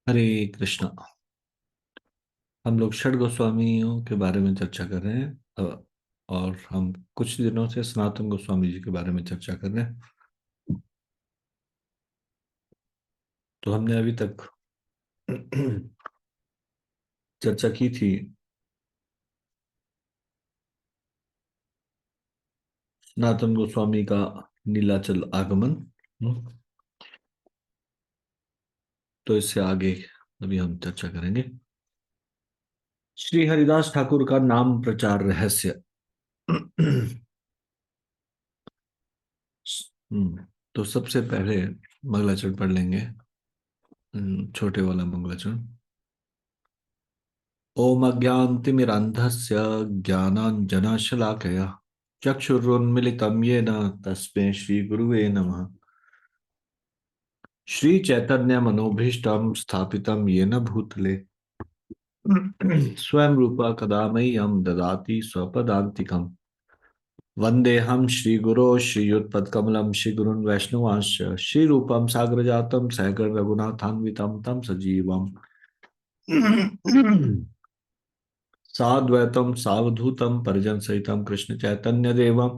हरे कृष्णा। हम लोग षड गोस्वामियों के बारे में चर्चा कर रहे हैं। और हम कुछ दिनों से सनातन गोस्वामी जी के बारे में चर्चा कर रहे हैं। तो हमने अभी तक चर्चा की थी सनातन गोस्वामी का नीलाचल आगमन। हम्म, तो इससे आगे अभी हम चर्चा करेंगे श्री हरिदास ठाकुर का नाम प्रचार रहस्य। तो सबसे पहले मंगलाचरण पढ़ लेंगे। छोटे वाला मंगलाचरण। ओम अज्ञानतिमिरान्धस्य ज्ञानाञ्जनशलाकया चक्षुरुन्मीलितं येन तस्मै श्रीगुरुवे नमः। श्रीचैतन्यमनोभीष्टं स्थापितं येन भूतले स्वयं रूपा कदा मह्यं ददाति स्वपदान्तिकम्। वन्देऽहं श्रीगुरो श्रीयुतपदकमलं श्रीगुरुन् वैष्णवांश्च श्रीरूपं साग्रजातं सहगण रघुनाथान्वितं तं सजीवम् साद्वैतम सावधूतम परिजन सहितम कृष्ण चैतन्य देवम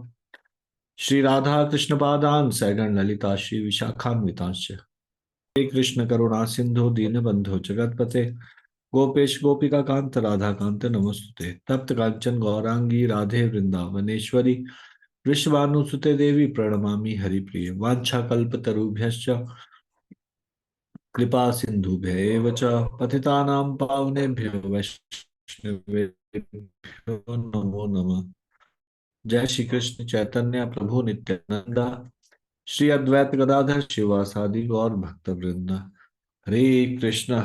श्री राधा कृष्ण पादान सैगण ललिता श्री विशाखान्वितांश हे कृष्ण करुणा सिंधु दीन बंधु जगतपते गोपेश गोपिका कांत राधा कांत नमस्तुते तप्त कांचन गौरांगी राधे वृंदावनेश्वरी वृषभानुसुते देवी प्रणमामि हरिप्रिय वांछा कल्पतरुभ्यश्च कृपा सिंधुभ्यैव च पतितानां पावनेभ्यो वैष्णवेभ्यो नमो नमः। जय श्री कृष्ण चैतन्य प्रभु नित्यानंदा श्री अद्वैत गदाधर शिवासादि गौर भक्त वृंदा। हरे कृष्ण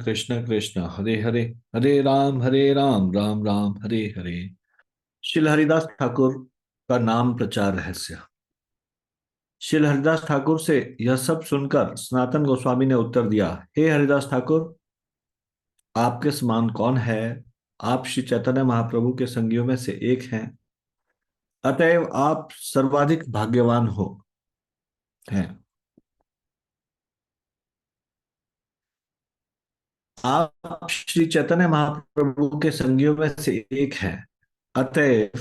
कृष्ण कृष्ण हरे हरे हरे राम राम राम हरे हरे। श्रील हरिदास ठाकुर का नाम प्रचार रहस्य। श्रील हरिदास ठाकुर से यह सब सुनकर सनातन गोस्वामी ने उत्तर दिया, हे हरिदास ठाकुर, आपके समान कौन है? आप श्री चैतन्य महाप्रभु के संगियों में से एक हैं, अतएव आप सर्वाधिक भाग्यवान हो हैं। आप श्री चैतन्य महाप्रभु के संगियों में से एक हैं, अतएव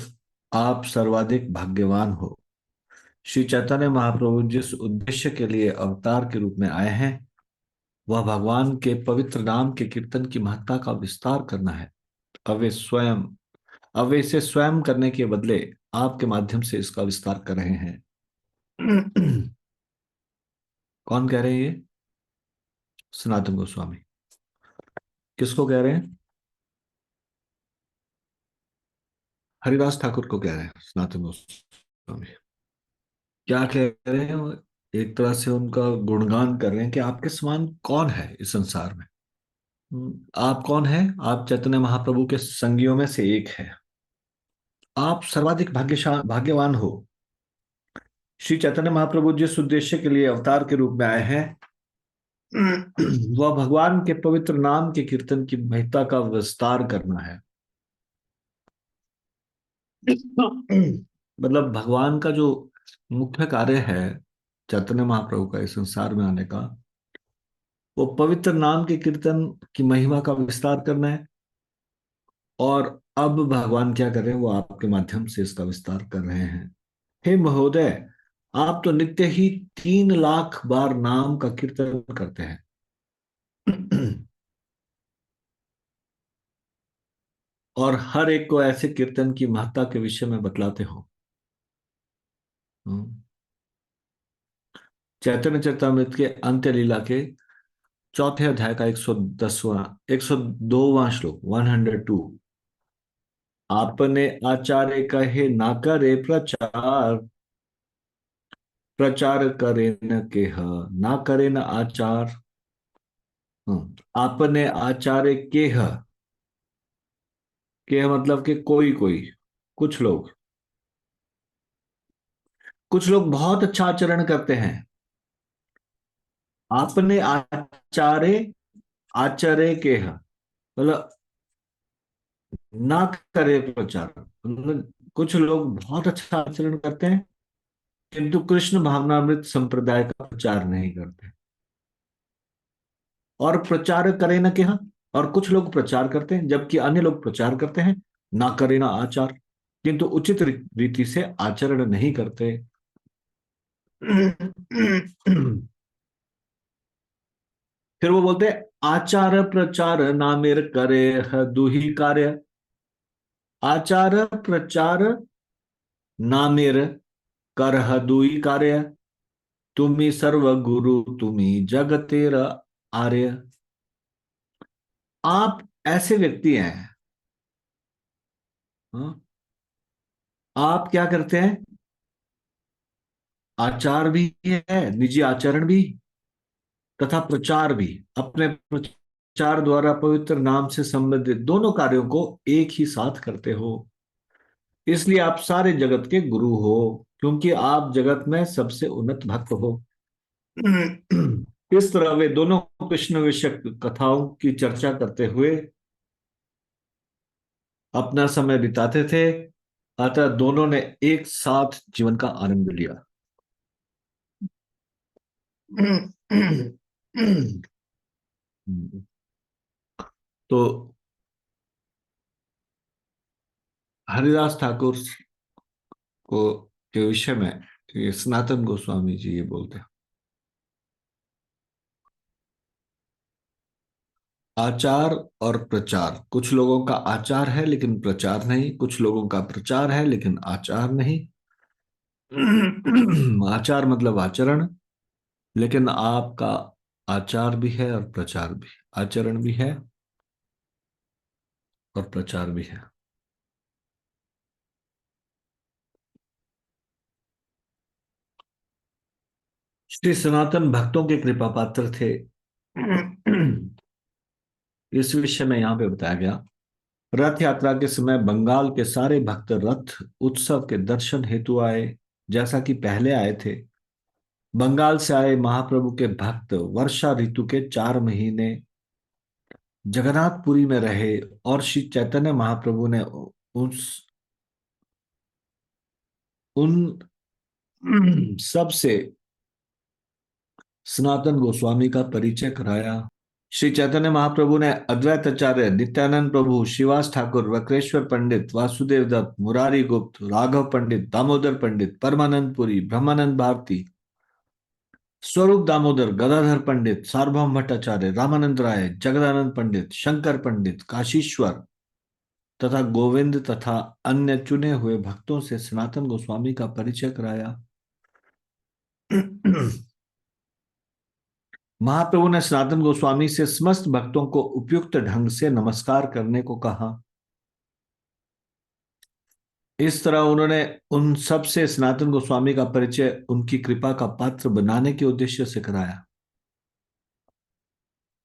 आप सर्वाधिक भाग्यवान हो। श्री चैतन्य महाप्रभु जिस उद्देश्य के लिए अवतार के रूप में आए हैं, वह भगवान के पवित्र नाम के कीर्तन की महत्ता का विस्तार करना है। अब वे स्वयं अब वे इसे स्वयं करने के बदले आपके माध्यम से इसका विस्तार कर रहे हैं। कौन कह रहे हैं ये? सनातन गोस्वामी। किसको कह रहे हैं? हरिदास ठाकुर को कह रहे हैं सनातन गोस्वामी। क्या कह रहे हैं वो? एक तरह से उनका गुणगान कर रहे हैं कि आपके समान कौन है इस संसार में। आप कौन हैं? आप चैतन्य महाप्रभु के संगियों में से एक है। आप सर्वाधिक भाग्यवान हो। श्री चैतन्य महाप्रभु जिस उद्देश्य के लिए अवतार के रूप में आए हैं, वह भगवान के पवित्र नाम के कीर्तन की महत्ता का विस्तार करना है। मतलब भगवान का जो मुख्य कार्य है चैतन्य महाप्रभु का इस संसार में आने का, वो पवित्र नाम के कीर्तन की महिमा का विस्तार करना है। और अब भगवान क्या कर रहे हैं? वो आपके माध्यम से इसका विस्तार कर रहे हैं। हे महोदय, आप तो नित्य ही 3 लाख बार नाम का कीर्तन करते हैं। और हर एक को ऐसे कीर्तन की महत्ता के विषय में बतलाते हो। हम्म। चैतन्य चरितमृत के अंत्य लीला के चौथे अध्याय का 102वां श्लोक 102। आपने आचार्य कहे ना करे प्रचार, प्रचार करे न केह, ना करे न आचार। आपने आचार्य केह, केह मतलब कि कोई कोई, कुछ लोग, कुछ लोग बहुत अच्छा आचरण करते हैं। आपने आचार्य, आचार्य केह मतलब ना करे प्रचार, मतलब कुछ लोग बहुत अच्छा आचरण करते हैं किंतु कृष्ण भावनामृत संप्रदाय का प्रचार नहीं करते। और प्रचार करे न केहा। और कुछ लोग प्रचार करते हैं जबकि अन्य लोग प्रचार करते हैं, ना करे ना आचार, किंतु उचित रीति से आचरण नहीं करते। फिर वो बोलते हैं, आचार प्रचार नामेर करे ह दुही कार्य। आचार प्रचार नामेर कर ह दुई कार्य। तुम्ही सर्व गुरु तुम्ही जगतेर आर्य। आप ऐसे व्यक्ति हैं, हाँ? आप क्या करते हैं? आचार भी है, निजी आचरण भी, तथा प्रचार भी। अपने प्रचार द्वारा पवित्र नाम से संबंधित दोनों कार्यों को एक ही साथ करते हो। इसलिए आप सारे जगत के गुरु हो, क्योंकि आप जगत में सबसे उन्नत भक्त हो। इस तरह वे दोनों कृष्ण विषयक कथाओं की चर्चा करते हुए अपना समय बिताते थे। अतः दोनों ने एक साथ जीवन का आनंद लिया। तो हरिदास ठाकुर को के विषय में ये सनातन गोस्वामी जी ये बोलते हैं, आचार और प्रचार। कुछ लोगों का आचार है लेकिन प्रचार नहीं, कुछ लोगों का प्रचार है लेकिन आचार नहीं। आचार मतलब आचरण, लेकिन आपका आचार भी है और प्रचार भी, आचरण भी है और प्रचार भी है। श्री सनातन भक्तों के कृपा पात्र थे। इस विषय में यहां पे बताया गया, रथ यात्रा के समय बंगाल के सारे भक्त रथ उत्सव के दर्शन हेतु आए, जैसा कि पहले आए थे। बंगाल से आए महाप्रभु के भक्त वर्षा ऋतु के 4 महीने जगन्नाथपुरी में रहे, और श्री चैतन्य महाप्रभु ने उस उन सब से सनातन गोस्वामी का परिचय कराया। श्री चैतन्य महाप्रभु ने अद्वैत आचार्य नित्यानंद प्रभु, शिवास ठाकुर, वक्रेश्वर पंडित, वासुदेव दत्त, मुरारी गुप्त, राघव पंडित, दामोदर पंडित, परमानंद पुरी, ब्रह्मानंद भारती, स्वरूप दामोदर, गदाधर पंडित, सार्वभौम भट्टाचार्य, रामानंद राय, जगदानंद पंडित, शंकर पंडित, काशीश्वर तथा गोविंद तथा अन्य चुने हुए भक्तों से सनातन गोस्वामी का परिचय कराया। महाप्रभु ने सनातन गोस्वामी से समस्त भक्तों को उपयुक्त ढंग से नमस्कार करने को कहा। इस तरह उन्होंने उन सब से सनातन गोस्वामी का परिचय उनकी कृपा का पात्र बनाने के उद्देश्य से कराया।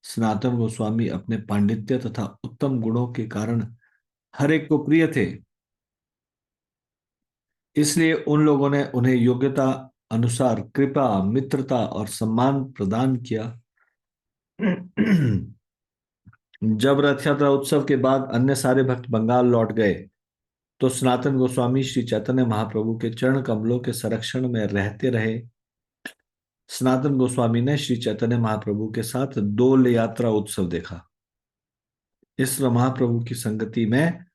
सनातन गोस्वामी अपने पांडित्य तथा उत्तम गुणों के कारण हर एक को प्रिय थे, इसलिए उन लोगों ने उन्हें योग्यता अनुसार कृपा, मित्रता और सम्मान प्रदान किया। जब रथ यात्रा उत्सव के बाद अन्य सारे भक्त बंगाल लौट गए, तो सनातन गोस्वामी श्री चैतन्य महाप्रभु के चरण कमलों के संरक्षण में रहते रहे। सनातन गोस्वामी ने श्री चैतन्य महाप्रभु के साथ डोल यात्रा उत्सव देखा। इस महाप्रभु की संगति में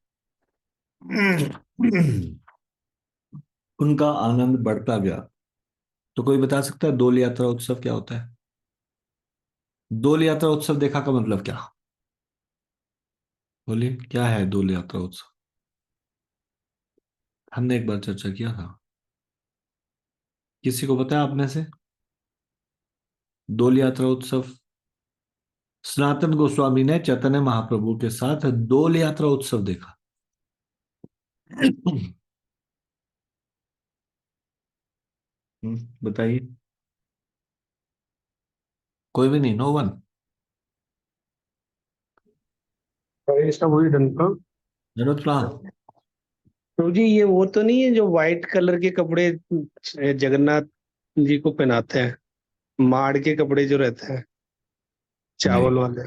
उनका आनंद बढ़ता गया। तो कोई बता सकता है डोल यात्रा उत्सव क्या होता है? डोल यात्रा उत्सव देखा का मतलब क्या? बोलिए, क्या है डोल यात्रा उत्सव? हमने एक बार चर्चा किया था। किसी को पता है आप में से? डोल यात्रा उत्सव, सनातन गोस्वामी ने चैतन्य महाप्रभु के साथ डोल यात्रा उत्सव देखा। बताइए। कोई भी नहीं, नो वन। ऐसा वही ढंग का। General plan. तो जी ये वो तो नहीं है जो व्हाइट कलर के कपड़े जगन्नाथ जी को पहनाते हैं, माड़ के कपड़े जो रहते हैं नहीं चावल वाले।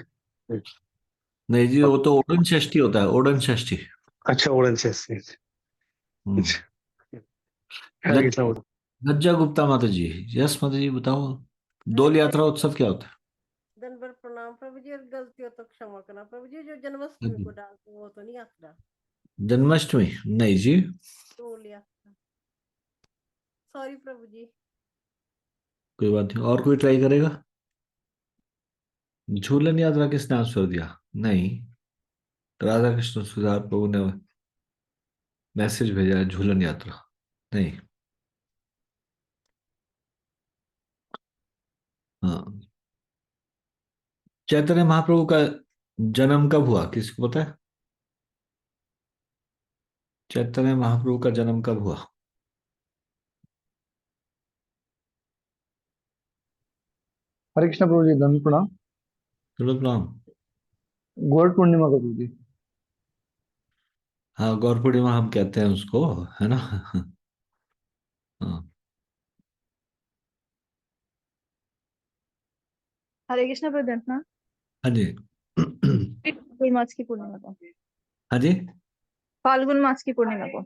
नहीं जी, वो तो ओडन षष्ठी होता है, ओडन षष्ठी। अच्छा, उड़न से हम्म। अच्छा, ऐसा होता लज्जा गुप्ता माता जी। यस माता जी, बताओ, डोल यात्रा उत्सव क्या होता है? प्रणाम प्रभु जी, और गलती हो तो क्षमा करना प्रभु जी। जो जन्माष्टमी हाँ, को डालते हैं वो तो नहीं आता। जन्माष्टमी नहीं जी। डोल यात्रा। सॉरी प्रभु जी। कोई बात नहीं, और कोई ट्राई करेगा? झूलन यात्रा किसने आंसर दिया? नहीं, राधा कृष्ण सुधार प्रभु ने मैसेज भेजा है झूलन यात्रा। नहीं। हाँ, चैतन्य महाप्रभु का जन्म कब हुआ, किसको पता है? चैतन्य महाप्रभु का जन्म कब हुआ? हरे कृष्ण प्रभु जी, धन्य प्रणाम। चलो प्रणाम। गौर पूर्णिमा का प्रभु जी। हाँ, गौर पूर्णिमा हम कहते हैं उसको, है ना। हाँ। हरे कृष्ण प्रदर्शना। हाँ जी। फाल्गुन मास की पूर्णिमा को। हाँ जी। फाल्गुन मास की पूर्णिमा को।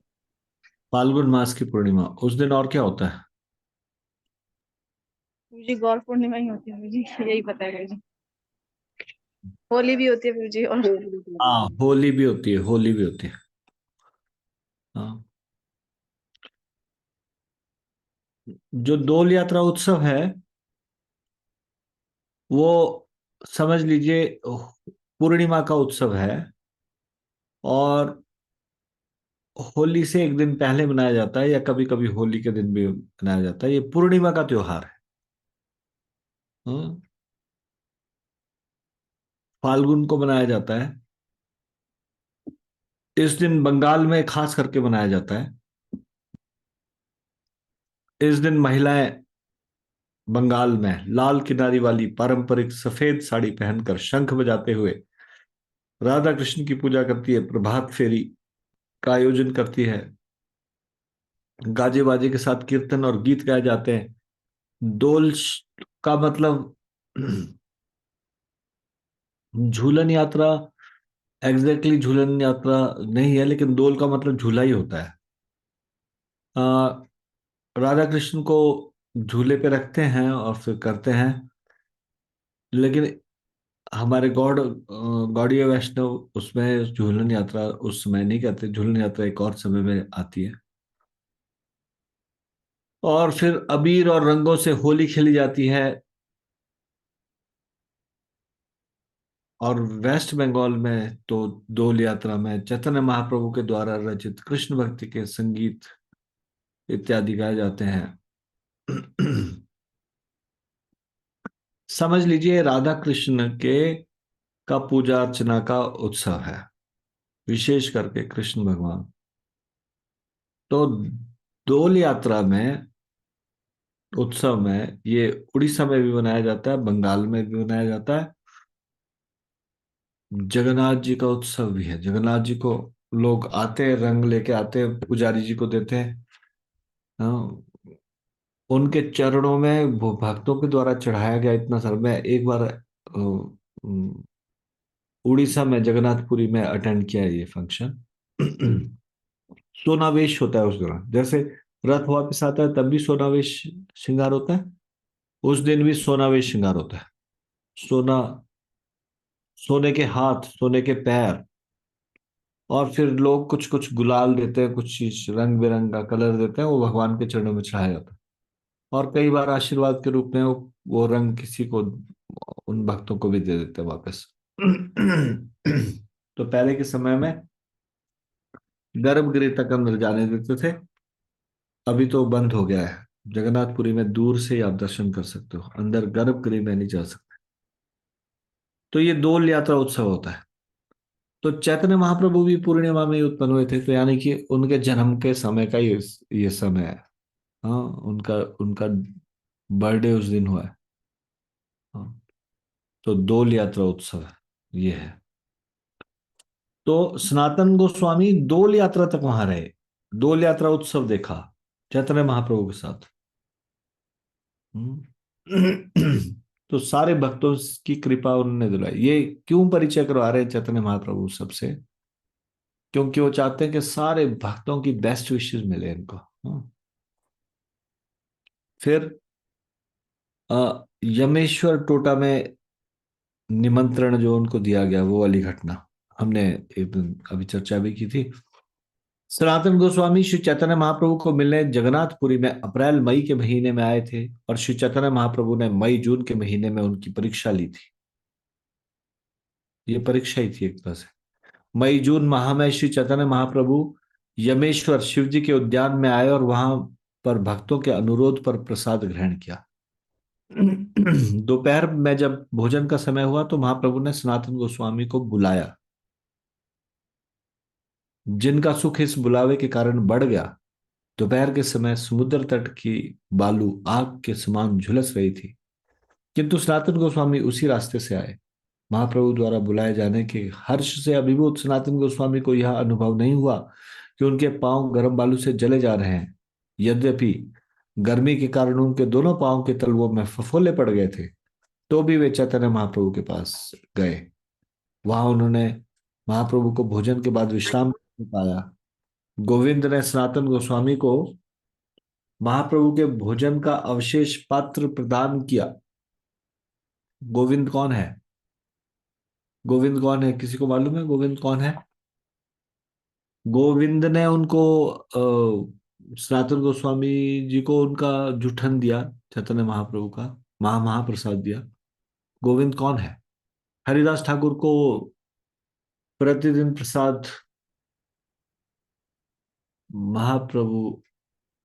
फाल्गुन मास की पूर्णिमा, उस दिन और क्या होता है? मुझे गौर पूर्णिमा ही होती है मुझे, यही पता है मुझे। होली भी होती है मुझे, और हाँ, होली भी होती है, होली भी होती है। हाँ। जो डोल यात्रा उत्सव है वो, समझ लीजिए, पूर्णिमा का उत्सव है, और होली से एक दिन पहले मनाया जाता है, या कभी कभी होली के दिन भी मनाया जाता है। ये पूर्णिमा का त्योहार है। हाँ, फाल्गुन को मनाया जाता है। इस दिन बंगाल में खास करके मनाया जाता है। इस दिन महिलाएं बंगाल में लाल किनारी वाली पारंपरिक सफेद साड़ी पहनकर शंख बजाते हुए राधा कृष्ण की पूजा करती है, प्रभात फेरी का आयोजन करती है, गाजे बाजे के साथ कीर्तन और गीत गाए जाते हैं। डोल का मतलब झूलन यात्रा, झूलन यात्रा नहीं है, लेकिन डोल का मतलब झूला ही होता है। आ, राधा कृष्ण को झूले पे रखते हैं और फिर करते हैं, लेकिन हमारे गौड़ीय वैष्णव उसमें झूलन यात्रा उस समय नहीं करते, झूलन यात्रा एक और समय में आती है। और फिर अबीर और रंगों से होली खेली जाती है। और वेस्ट बंगाल में तो डोल यात्रा में चैतन्य महाप्रभु के द्वारा रचित कृष्ण भक्ति के संगीत इत्यादि गाए जाते हैं। समझ लीजिए राधा कृष्ण के का पूजा अर्चना का उत्सव है, विशेष करके कृष्ण भगवान। तो डोल यात्रा में, उत्सव में, ये उड़ीसा में भी मनाया जाता है, बंगाल में भी मनाया जाता है। जगन्नाथ जी का उत्सव भी है। जगन्नाथ जी को लोग आते हैं, रंग लेके आते हैं, पुजारी जी को देते हैं। हाँ, उनके चरणों में वो भक्तों के द्वारा चढ़ाया गया इतना सारा। मैं एक बार उड़ीसा में जगन्नाथपुरी में अटेंड किया है ये फंक्शन। सोनावेश होता है उस दौरान, जैसे रथ वापस आता है तब भी सोनावेश श्रृंगार होता है, उस दिन भी सोनावेश श्रृंगार होता है। सोना, सोने के हाथ, सोने के पैर, और फिर लोग कुछ कुछ गुलाल देते हैं, कुछ चीज रंग बिरंग का कलर देते हैं, वो भगवान के चरणों में चढ़ाया जाता है। और कई बार आशीर्वाद के रूप में वो रंग किसी को, उन भक्तों को भी दे देते हैं वापस। तो पहले के समय में गर्भगृह तक अंदर जाने देते थे, अभी तो बंद हो गया है। जगन्नाथपुरी में दूर से ही आप दर्शन कर सकते हो, अंदर गर्भगृह में नहीं जा सकते। तो ये डोल यात्रा उत्सव होता है। तो चैतन्य महाप्रभु भी पूर्णिमा में ही उत्पन्न हुए थे, तो यानी कि उनके जन्म के समय का ये समय है। हाँ, उनका उनका बर्थडे उस दिन हुआ है। हाँ, तो डोल यात्रा उत्सव है, ये है। तो सनातन गोस्वामी डोल यात्रा तक वहां रहे, डोल यात्रा उत्सव देखा चैतन्य महाप्रभु के साथ। तो सारे भक्तों की कृपा उन्होंने दिलाई। ये क्यों परिचय करवा रहे हैं चैतन्य महाप्रभु सबसे? क्योंकि वो चाहते हैं कि सारे भक्तों की बेस्ट विशेस मिले इनको। फिर यमेश्वर टोटा में निमंत्रण जो उनको दिया गया, वो वाली घटना हमने एक दिन अभी चर्चा भी की थी। सनातन गोस्वामी श्री चैतन्य महाप्रभु को मिलने जगन्नाथपुरी में अप्रैल मई के महीने में आए थे, और श्री चैतन्य महाप्रभु ने मई जून के महीने में उनकी परीक्षा ली थी। ये परीक्षा ही थी एक तरह से। मई जून माह में श्री चैतन्य महाप्रभु यमेश्वर शिव जी के उद्यान में आए और वहां पर भक्तों के अनुरोध पर प्रसाद ग्रहण किया। दोपहर में जब भोजन का समय हुआ तो महाप्रभु ने सनातन गोस्वामी को बुलाया। जिनका सुख इस बुलावे के कारण बढ़ गया। दोपहर के समय समुद्र तट की बालू आग के समान झुलस रही थी, किंतु सनातन गोस्वामी उसी रास्ते से आए। महाप्रभु द्वारा बुलाए जाने के हर्ष से अभिभूत सनातन गोस्वामी को यह अनुभव नहीं हुआ कि उनके पांव गर्म बालू से जले जा रहे हैं। यद्यपि गर्मी के कारण उनके दोनों पांव के तलवों में फफोले पड़ गए थे, तो भी वे चैतन्य महाप्रभु के पास गए। वहां उन्होंने महाप्रभु को भोजन के बाद विश्राम पाया। गोविंद ने सनातन गोस्वामी को महाप्रभु के भोजन का अवशेष पात्र प्रदान किया। गोविंद कौन है? गोविंद कौन है, किसी को मालूम है गोविंद कौन है? गोविंद ने उनको सनातन गोस्वामी जी को उनका जूठन दिया, चैतन्य महाप्रभु का महाप्रसाद दिया। गोविंद कौन है? हरिदास ठाकुर को प्रतिदिन प्रसाद महाप्रभु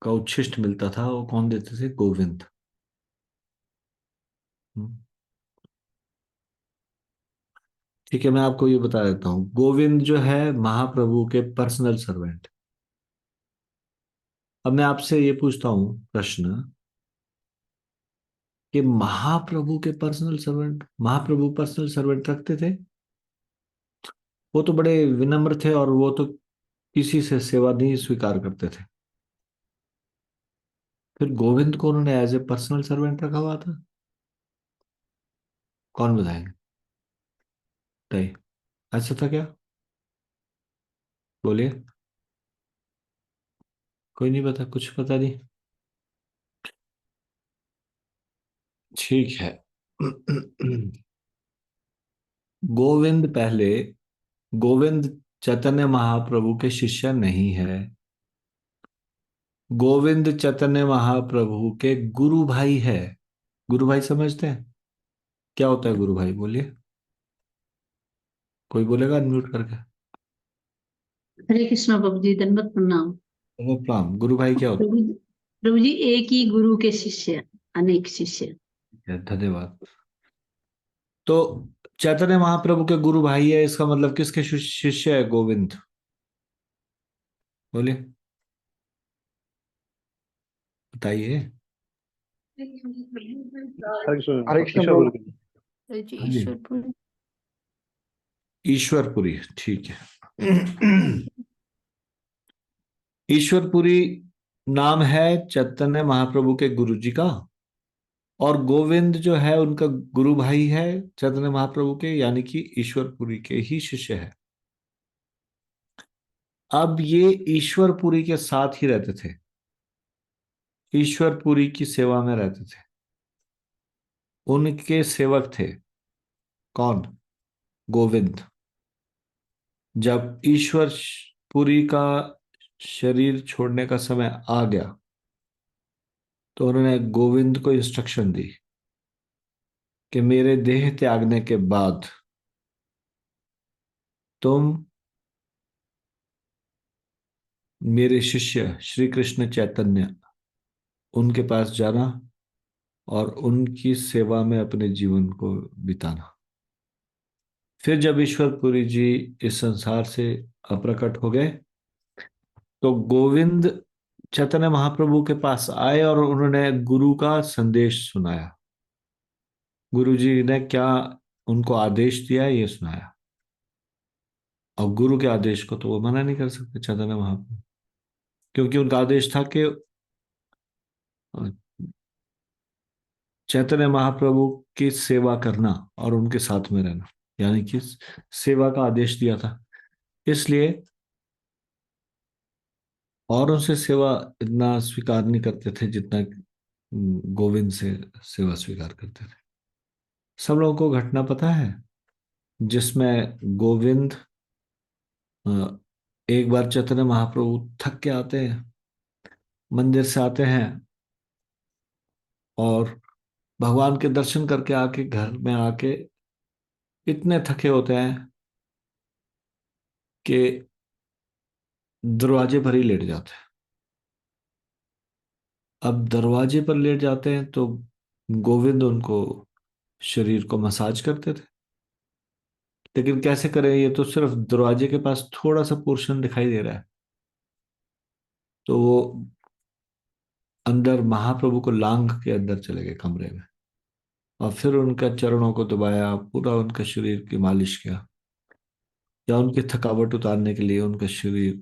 का उच्छिष्ट मिलता था, वो कौन देते थे? गोविंद। हम्म। ठीक है, मैं आपको ये बता देता हूँ। गोविंद जो है महाप्रभु के पर्सनल सर्वेंट। अब मैं आपसे ये पूछता हूँ प्रश्न कि महाप्रभु के पर्सनल सर्वेंट, महाप्रभु पर्सनल सर्वेंट रखते थे? वो तो बड़े विनम्र थे और वो तो किसी से सेवा नहीं स्वीकार करते थे। फिर गोविंद को उन्होंने एज ए पर्सनल सर्वेंट रखा हुआ था? कौन बताएंगे? नहीं, ऐसा था क्या? बोलिए। कोई नहीं पता, कुछ पता नहीं। ठीक है। गोविंद पहले, गोविंद चैतन्य महाप्रभु के शिष्य नहीं है। गोविंद चैतन्य महाप्रभु के गुरु भाई है। गुरु भाई समझते हैं क्या होता है? गुरु भाई बोलिए, कोई बोलेगा अनम्यूट करके? हरे कृष्णा प्रभु जी, दंडवत प्रणाम। चलो प्रणाम। गुरु भाई क्या होता प्रभु प्रभु जी, एक ही गुरु के शिष्य, अनेक शिष्य। है? धन्यवाद। तो चैतन्य महाप्रभु के गुरु भाई है, इसका मतलब किसके शिष्य है गोविंद? बोलिए, बताइए। हरे कृष्ण प्रभु। जी हाँ जी, ईश्वरपुरी। ईश्वरपुरी, ठीक है। ईश्वरपुरी नाम है चैतन्य महाप्रभु के गुरु जी का, और गोविंद जो है उनका गुरु भाई है चैतन्य महाप्रभु के, यानी कि ईश्वरपुरी के ही शिष्य है। अब ये ईश्वरपुरी के साथ ही रहते थे, ईश्वरपुरी की सेवा में रहते थे, उनके सेवक थे। कौन? गोविंद। जब ईश्वरपुरी का शरीर छोड़ने का समय आ गया तो उन्होंने गोविंद को इंस्ट्रक्शन दी कि मेरे देह त्यागने के बाद तुम मेरे शिष्य श्री कृष्ण चैतन्य उनके पास जाना और उनकी सेवा में अपने जीवन को बिताना। फिर जब ईश्वरपुरी जी इस संसार से अप्रकट हो गए तो गोविंद चैतन्य महाप्रभु के पास आए और उन्होंने गुरु का संदेश सुनाया। गुरु जी ने क्या उनको आदेश दिया ये सुनाया, और गुरु के आदेश को तो वो मना नहीं कर सकते चैतन्य महाप्रभु, क्योंकि उनका आदेश था कि चैतन्य महाप्रभु की सेवा करना और उनके साथ में रहना, यानी कि सेवा का आदेश दिया था। इसलिए और उनसे सेवा इतना स्वीकार नहीं करते थे जितना गोविंद से सेवा स्वीकार करते थे। सब लोगों को घटना पता है जिसमें गोविंद अ, एक बार चैतन्य महाप्रभु थक के आते हैं, मंदिर से आते हैं और भगवान के दर्शन करके आके घर में आके इतने थके होते हैं कि दरवाजे पर ही लेट जाते हैं। अब दरवाजे पर लेट जाते हैं तो गोविंद उनको शरीर को मसाज करते थे, लेकिन कैसे करें, ये तो सिर्फ दरवाजे के पास थोड़ा सा पोर्शन दिखाई दे रहा है। तो वो अंदर महाप्रभु को लांग के अंदर चले गए कमरे में, और फिर उनका चरणों को दबाया, पूरा उनका शरीर की मालिश किया, या उनकी थकावट उतारने के लिए उनका शरीर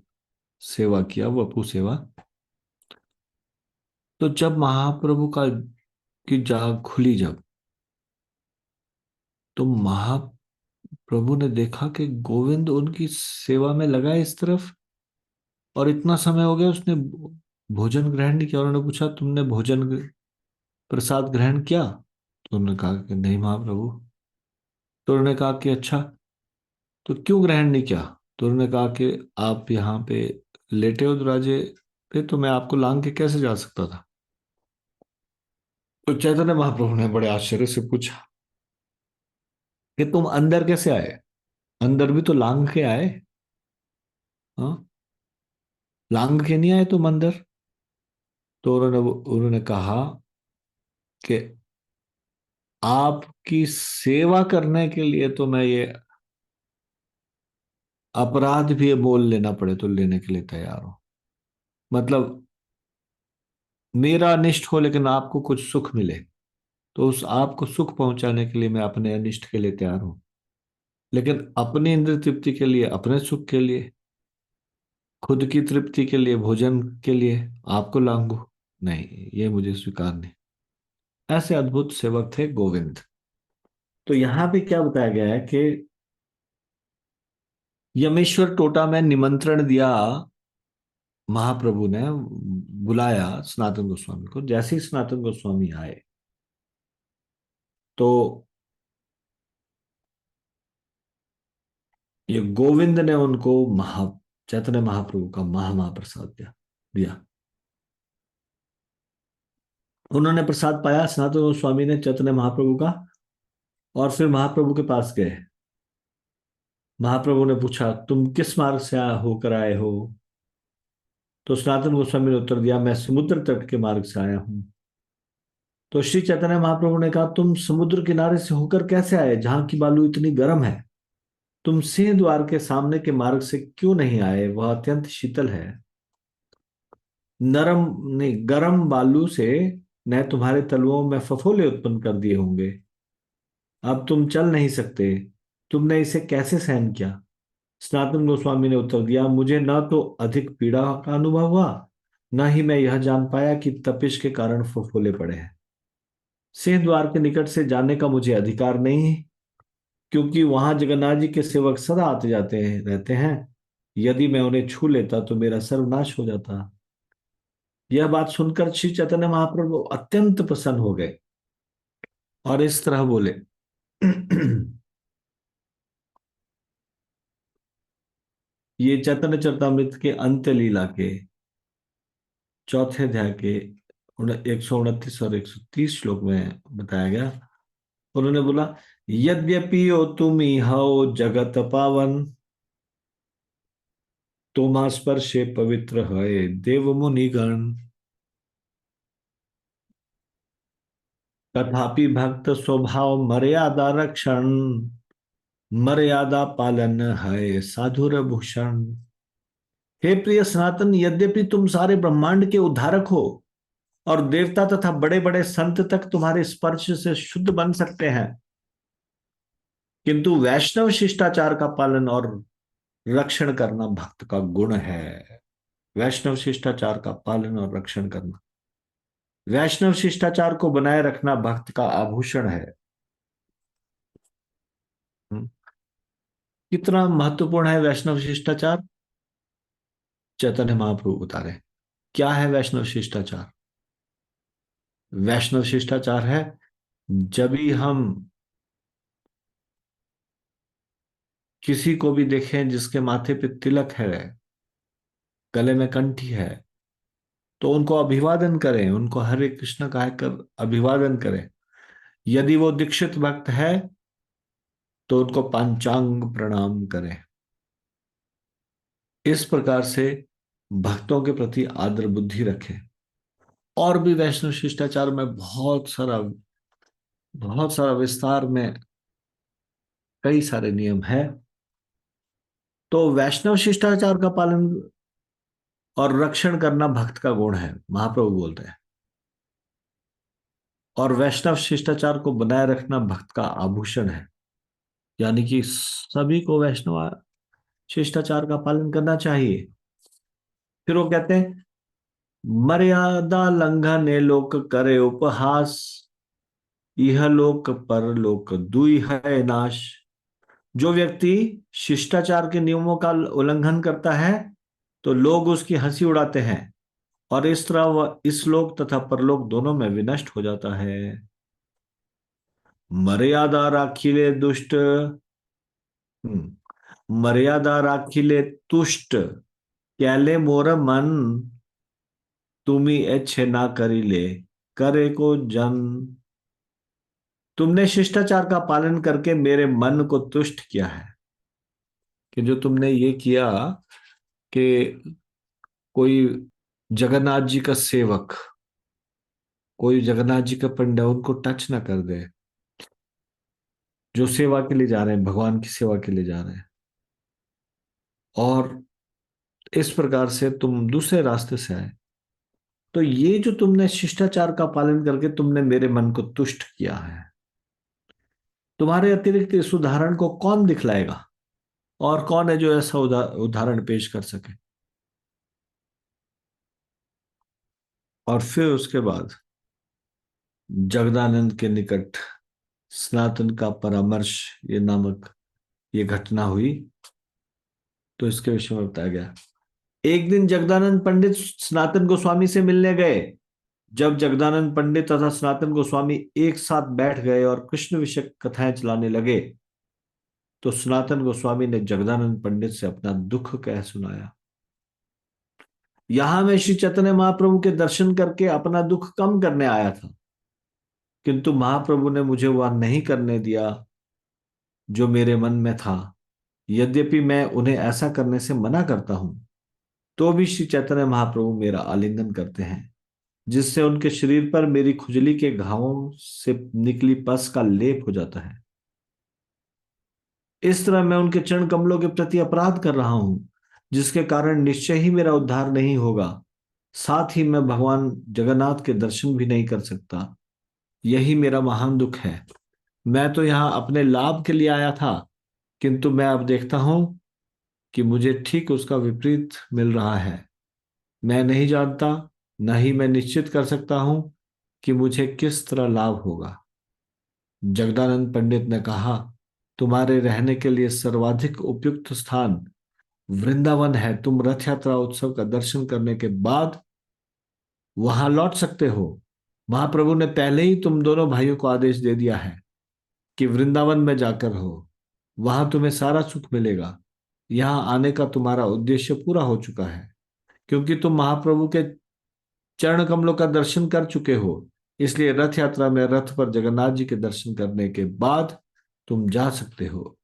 सेवा किया, वपु सेवा। तो जब महाप्रभु का की जाग खुली, जब तो महाप्रभु ने देखा कि गोविंद उनकी सेवा में लगा है इस तरफ, और इतना समय हो गया उसने भोजन ग्रहण नहीं किया। उन्होंने पूछा, तुमने प्रसाद ग्रहण किया? तो उन्होंने कहा कि नहीं महाप्रभु। तो उन्होंने कहा कि अच्छा, तो क्यों ग्रहण नहीं किया? तो उन्होंने कहा कि आप यहाँ पे लेटे हो दरवाजे पे, तो मैं आपको लांग के कैसे जा सकता था? तो चैतन्य महाप्रभु ने बड़े आश्चर्य से पूछा कि तुम अंदर कैसे आए? अंदर भी तो लांग के आए। हाँ, लांग के नहीं आए तुम अंदर। तो उन्होंने कहा कि आपकी सेवा करने के लिए तो मैं ये अपराध भी ये मोल लेना पड़े तो लेने के लिए तैयार हूं। मतलब मेरा अनिष्ट हो लेकिन आपको कुछ सुख मिले, तो उस आपको सुख पहुंचाने के लिए मैं अपने अनिष्ट के लिए तैयार हूं। लेकिन अपनी इंद्रिय तृप्ति के लिए, अपने सुख के लिए, खुद की तृप्ति के लिए, भोजन के लिए आपको लांगू, नहीं, ये मुझे स्वीकार नहीं। ऐसे अद्भुत सेवक थे गोविंद। तो यहां पे क्या बताया गया है कि यमेश्वर टोटा में निमंत्रण दिया, महाप्रभु ने बुलाया सनातन गोस्वामी को। जैसे ही सनातन गोस्वामी आए तो ये गोविंद ने उनको चैतन्य महाप्रभु का महाप्रसाद दिया दिया। उन्होंने प्रसाद पाया सनातन गोस्वामी ने चैतन्य महाप्रभु का, और फिर महाप्रभु के पास गए। महाप्रभु ने पूछा, तुम किस मार्ग से होकर आए हो? तो सनातन गोस्वामी ने उत्तर दिया, मैं समुद्र तट के मार्ग से आया हूं। तो श्री चैतन्य महाप्रभु ने कहा, तुम समुद्र किनारे से होकर कैसे आए जहां की बालू इतनी गर्म है? तुम सिंह द्वार के सामने के मार्ग से क्यों नहीं आए? वह अत्यंत शीतल है। नरम नहीं, गर्म बालू से न तुम्हारे तलवों में फफोले उत्पन्न कर दिए होंगे। अब तुम चल नहीं सकते, तुमने इसे कैसे सहन किया? सनातन गोस्वामी ने उत्तर दिया, मुझे न तो अधिक पीड़ा का अनुभव हुआ, न ही मैं यह जान पाया कि तपिश के कारण फफोले पड़े हैं। सिंह द्वार के निकट से जाने का मुझे अधिकार नहीं है, क्योंकि वहां जगन्नाथ जी के सेवक सदा आते जाते रहते हैं। यदि मैं उन्हें छू लेता तो मेरा सर्वनाश हो जाता। यह बात सुनकर श्री चैतन्य महाप्रभु अत्यंत प्रसन्न हो गए और इस तरह बोले। ये चैतन्य चरितमृत के अंत्य लीला के चौथे अध्याय के 129 और 130 श्लोक में बताया गया। उन्होंने बोला, यद्यपि ओ तुम हो जगत पावन, तुम्हा स्पर्शे पवित्र है देव मुनिगण, तथापि भक्त स्वभाव मर्यादा रक्षण, मर्यादा पालन है साधुर भूषण। हे प्रिय सनातन, यद्यपि तुम सारे ब्रह्मांड के उद्धारक हो और देवता तथा बड़े बड़े संत तक तुम्हारे स्पर्श से शुद्ध बन सकते हैं, किंतु वैष्णव शिष्टाचार का पालन और रक्षण करना भक्त का गुण है। वैष्णव शिष्टाचार का पालन और रक्षण करना, वैष्णव शिष्टाचार को बनाए रखना भक्त का आभूषण है। कितना महत्वपूर्ण है वैष्णव शिष्टाचार? चैतन्य महाप्रभु बता रहे हैं। क्या है वैष्णव शिष्टाचार? वैष्णव शिष्टाचार है जब भी हम किसी को भी देखें जिसके माथे पे तिलक है, गले में कंठी है, तो उनको अभिवादन करें, उनको हरे कृष्ण कहकर अभिवादन करें। यदि वो दीक्षित भक्त है तो उनको पंचांग प्रणाम करें। इस प्रकार से भक्तों के प्रति आदर बुद्धि रखें। और भी वैष्णव शिष्टाचार में बहुत सारा विस्तार में कई सारे नियम है। तो वैष्णव शिष्टाचार का पालन और रक्षण करना भक्त का गुण है, महाप्रभु बोलते हैं। और वैष्णव शिष्टाचार को बनाए रखना भक्त का आभूषण है। यानी कि सभी को वैष्णव शिष्टाचार का पालन करना चाहिए। फिर वो कहते हैं, मर्यादा लंघन ने लोक करे उपहास, यह लोक परलोक दुई है नाश। जो व्यक्ति शिष्टाचार के नियमों का उल्लंघन करता है तो लोग उसकी हंसी उड़ाते हैं, और इस तरह वह इस लोक तथा परलोक दोनों में विनष्ट हो जाता है। मर्यादा राखिले दुष्ट, मर्यादा राखिले तुष्ट, क्याले मोर मन, तुम्ही अच्छे ना करिले, करे को जन। तुमने शिष्टाचार का पालन करके मेरे मन को तुष्ट किया है। कि जो तुमने ये किया कि कोई जगन्नाथ जी का सेवक, कोई जगन्नाथ जी का पंडा उनको टच ना कर दे, जो सेवा के लिए जा रहे हैं, भगवान की सेवा के लिए जा रहे हैं, और इस प्रकार से तुम दूसरे रास्ते से आए, तो ये जो तुमने शिष्टाचार का पालन करके तुमने मेरे मन को तुष्ट किया है, तुम्हारे अतिरिक्त इस उदाहरण को कौन दिखलाएगा? और कौन है जो ऐसा उदाहरण पेश कर सके? और फिर उसके बाद जगदानंद के निकट सनातन का परामर्श ये नामक ये घटना हुई। तो इसके विषय में बताया गया, एक दिन जगदानंद पंडित सनातन गोस्वामी से मिलने गए। जब जगदानंद पंडित तथा सनातन गोस्वामी एक साथ बैठ गए और कृष्ण विषय कथाएं चलाने लगे, तो सनातन गोस्वामी ने जगदानंद पंडित से अपना दुख कह सुनाया। यहां मैं श्री चैतन्य महाप्रभु के दर्शन करके अपना दुख कम करने आया था, किंतु महाप्रभु ने मुझे वह नहीं करने दिया जो मेरे मन में था। यद्यपि मैं उन्हें ऐसा करने से मना करता हूं, तो भी श्री चैतन्य महाप्रभु मेरा आलिंगन करते हैं, जिससे उनके शरीर पर मेरी खुजली के घावों से निकली पस का लेप हो जाता है। इस तरह मैं उनके चरण कमलों के प्रति अपराध कर रहा हूं, जिसके कारण निश्चय ही मेरा उद्धार नहीं होगा। साथ ही मैं भगवान जगन्नाथ के दर्शन भी नहीं कर सकता। यही मेरा महान दुख है। मैं तो यहां अपने लाभ के लिए आया था, किंतु मैं अब देखता हूं कि मुझे ठीक उसका विपरीत मिल रहा है। मैं नहीं जानता, न ही मैं निश्चित कर सकता हूं कि मुझे किस तरह लाभ होगा। जगदानंद पंडित ने कहा, तुम्हारे रहने के लिए सर्वाधिक उपयुक्त स्थान वृंदावन है। तुम रथ यात्रा उत्सव का दर्शन करने के बाद वहां लौट सकते हो। महाप्रभु ने पहले ही तुम दोनों भाइयों को आदेश दे दिया है कि वृंदावन में जाकर हो, वहां तुम्हें सारा सुख मिलेगा। यहां आने का तुम्हारा उद्देश्य पूरा हो चुका है, क्योंकि तुम महाप्रभु के चरण कमलों का दर्शन कर चुके हो। इसलिए रथ यात्रा में रथ पर जगन्नाथ जी के दर्शन करने के बाद तुम जा सकते हो।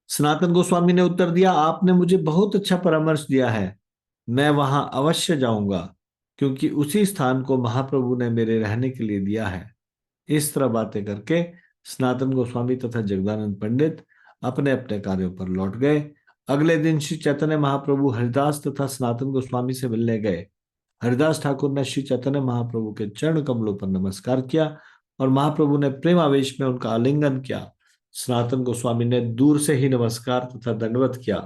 सनातन गोस्वामी ने उत्तर दिया, आपने मुझे बहुत अच्छा परामर्श दिया है। मैं वहां अवश्य जाऊंगा, क्योंकि उसी स्थान को महाप्रभु ने मेरे रहने के लिए दिया है। इस तरह बातें करके सनातन गोस्वामी तथा जगदानंद पंडित अपने अपने कार्यों पर लौट गए। अगले दिन श्री चैतन्य महाप्रभु हरिदास तथा सनातन गोस्वामी से मिलने गए। हरिदास ठाकुर ने श्री चैतन्य महाप्रभु के चरण कमलों पर नमस्कार किया और महाप्रभु ने प्रेम आवेश में उनका आलिंगन किया। सनातन गोस्वामी ने दूर से ही नमस्कार तथा दंडवत किया,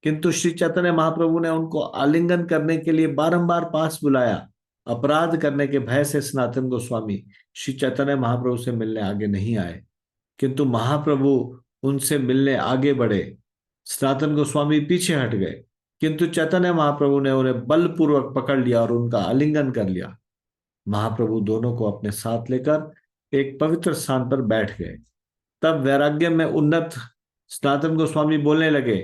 किंतु श्री चैतन्य महाप्रभु ने उनको आलिंगन करने के लिए बारंबार पास बुलाया। अपराध करने के भय से सनातन गोस्वामी श्री चैतन्य महाप्रभु से मिलने आगे नहीं आए, किंतु महाप्रभु उनसे मिलने आगे बढ़े। सनातन गोस्वामी पीछे हट गए, किंतु चैतन्य महाप्रभु ने उन्हें बलपूर्वक पकड़ लिया और उनका आलिंगन कर लिया। महाप्रभु दोनों को अपने साथ लेकर एक पवित्र स्थान पर बैठ गए। तब वैराग्य में उन्नत सनातन गोस्वामी बोलने लगे।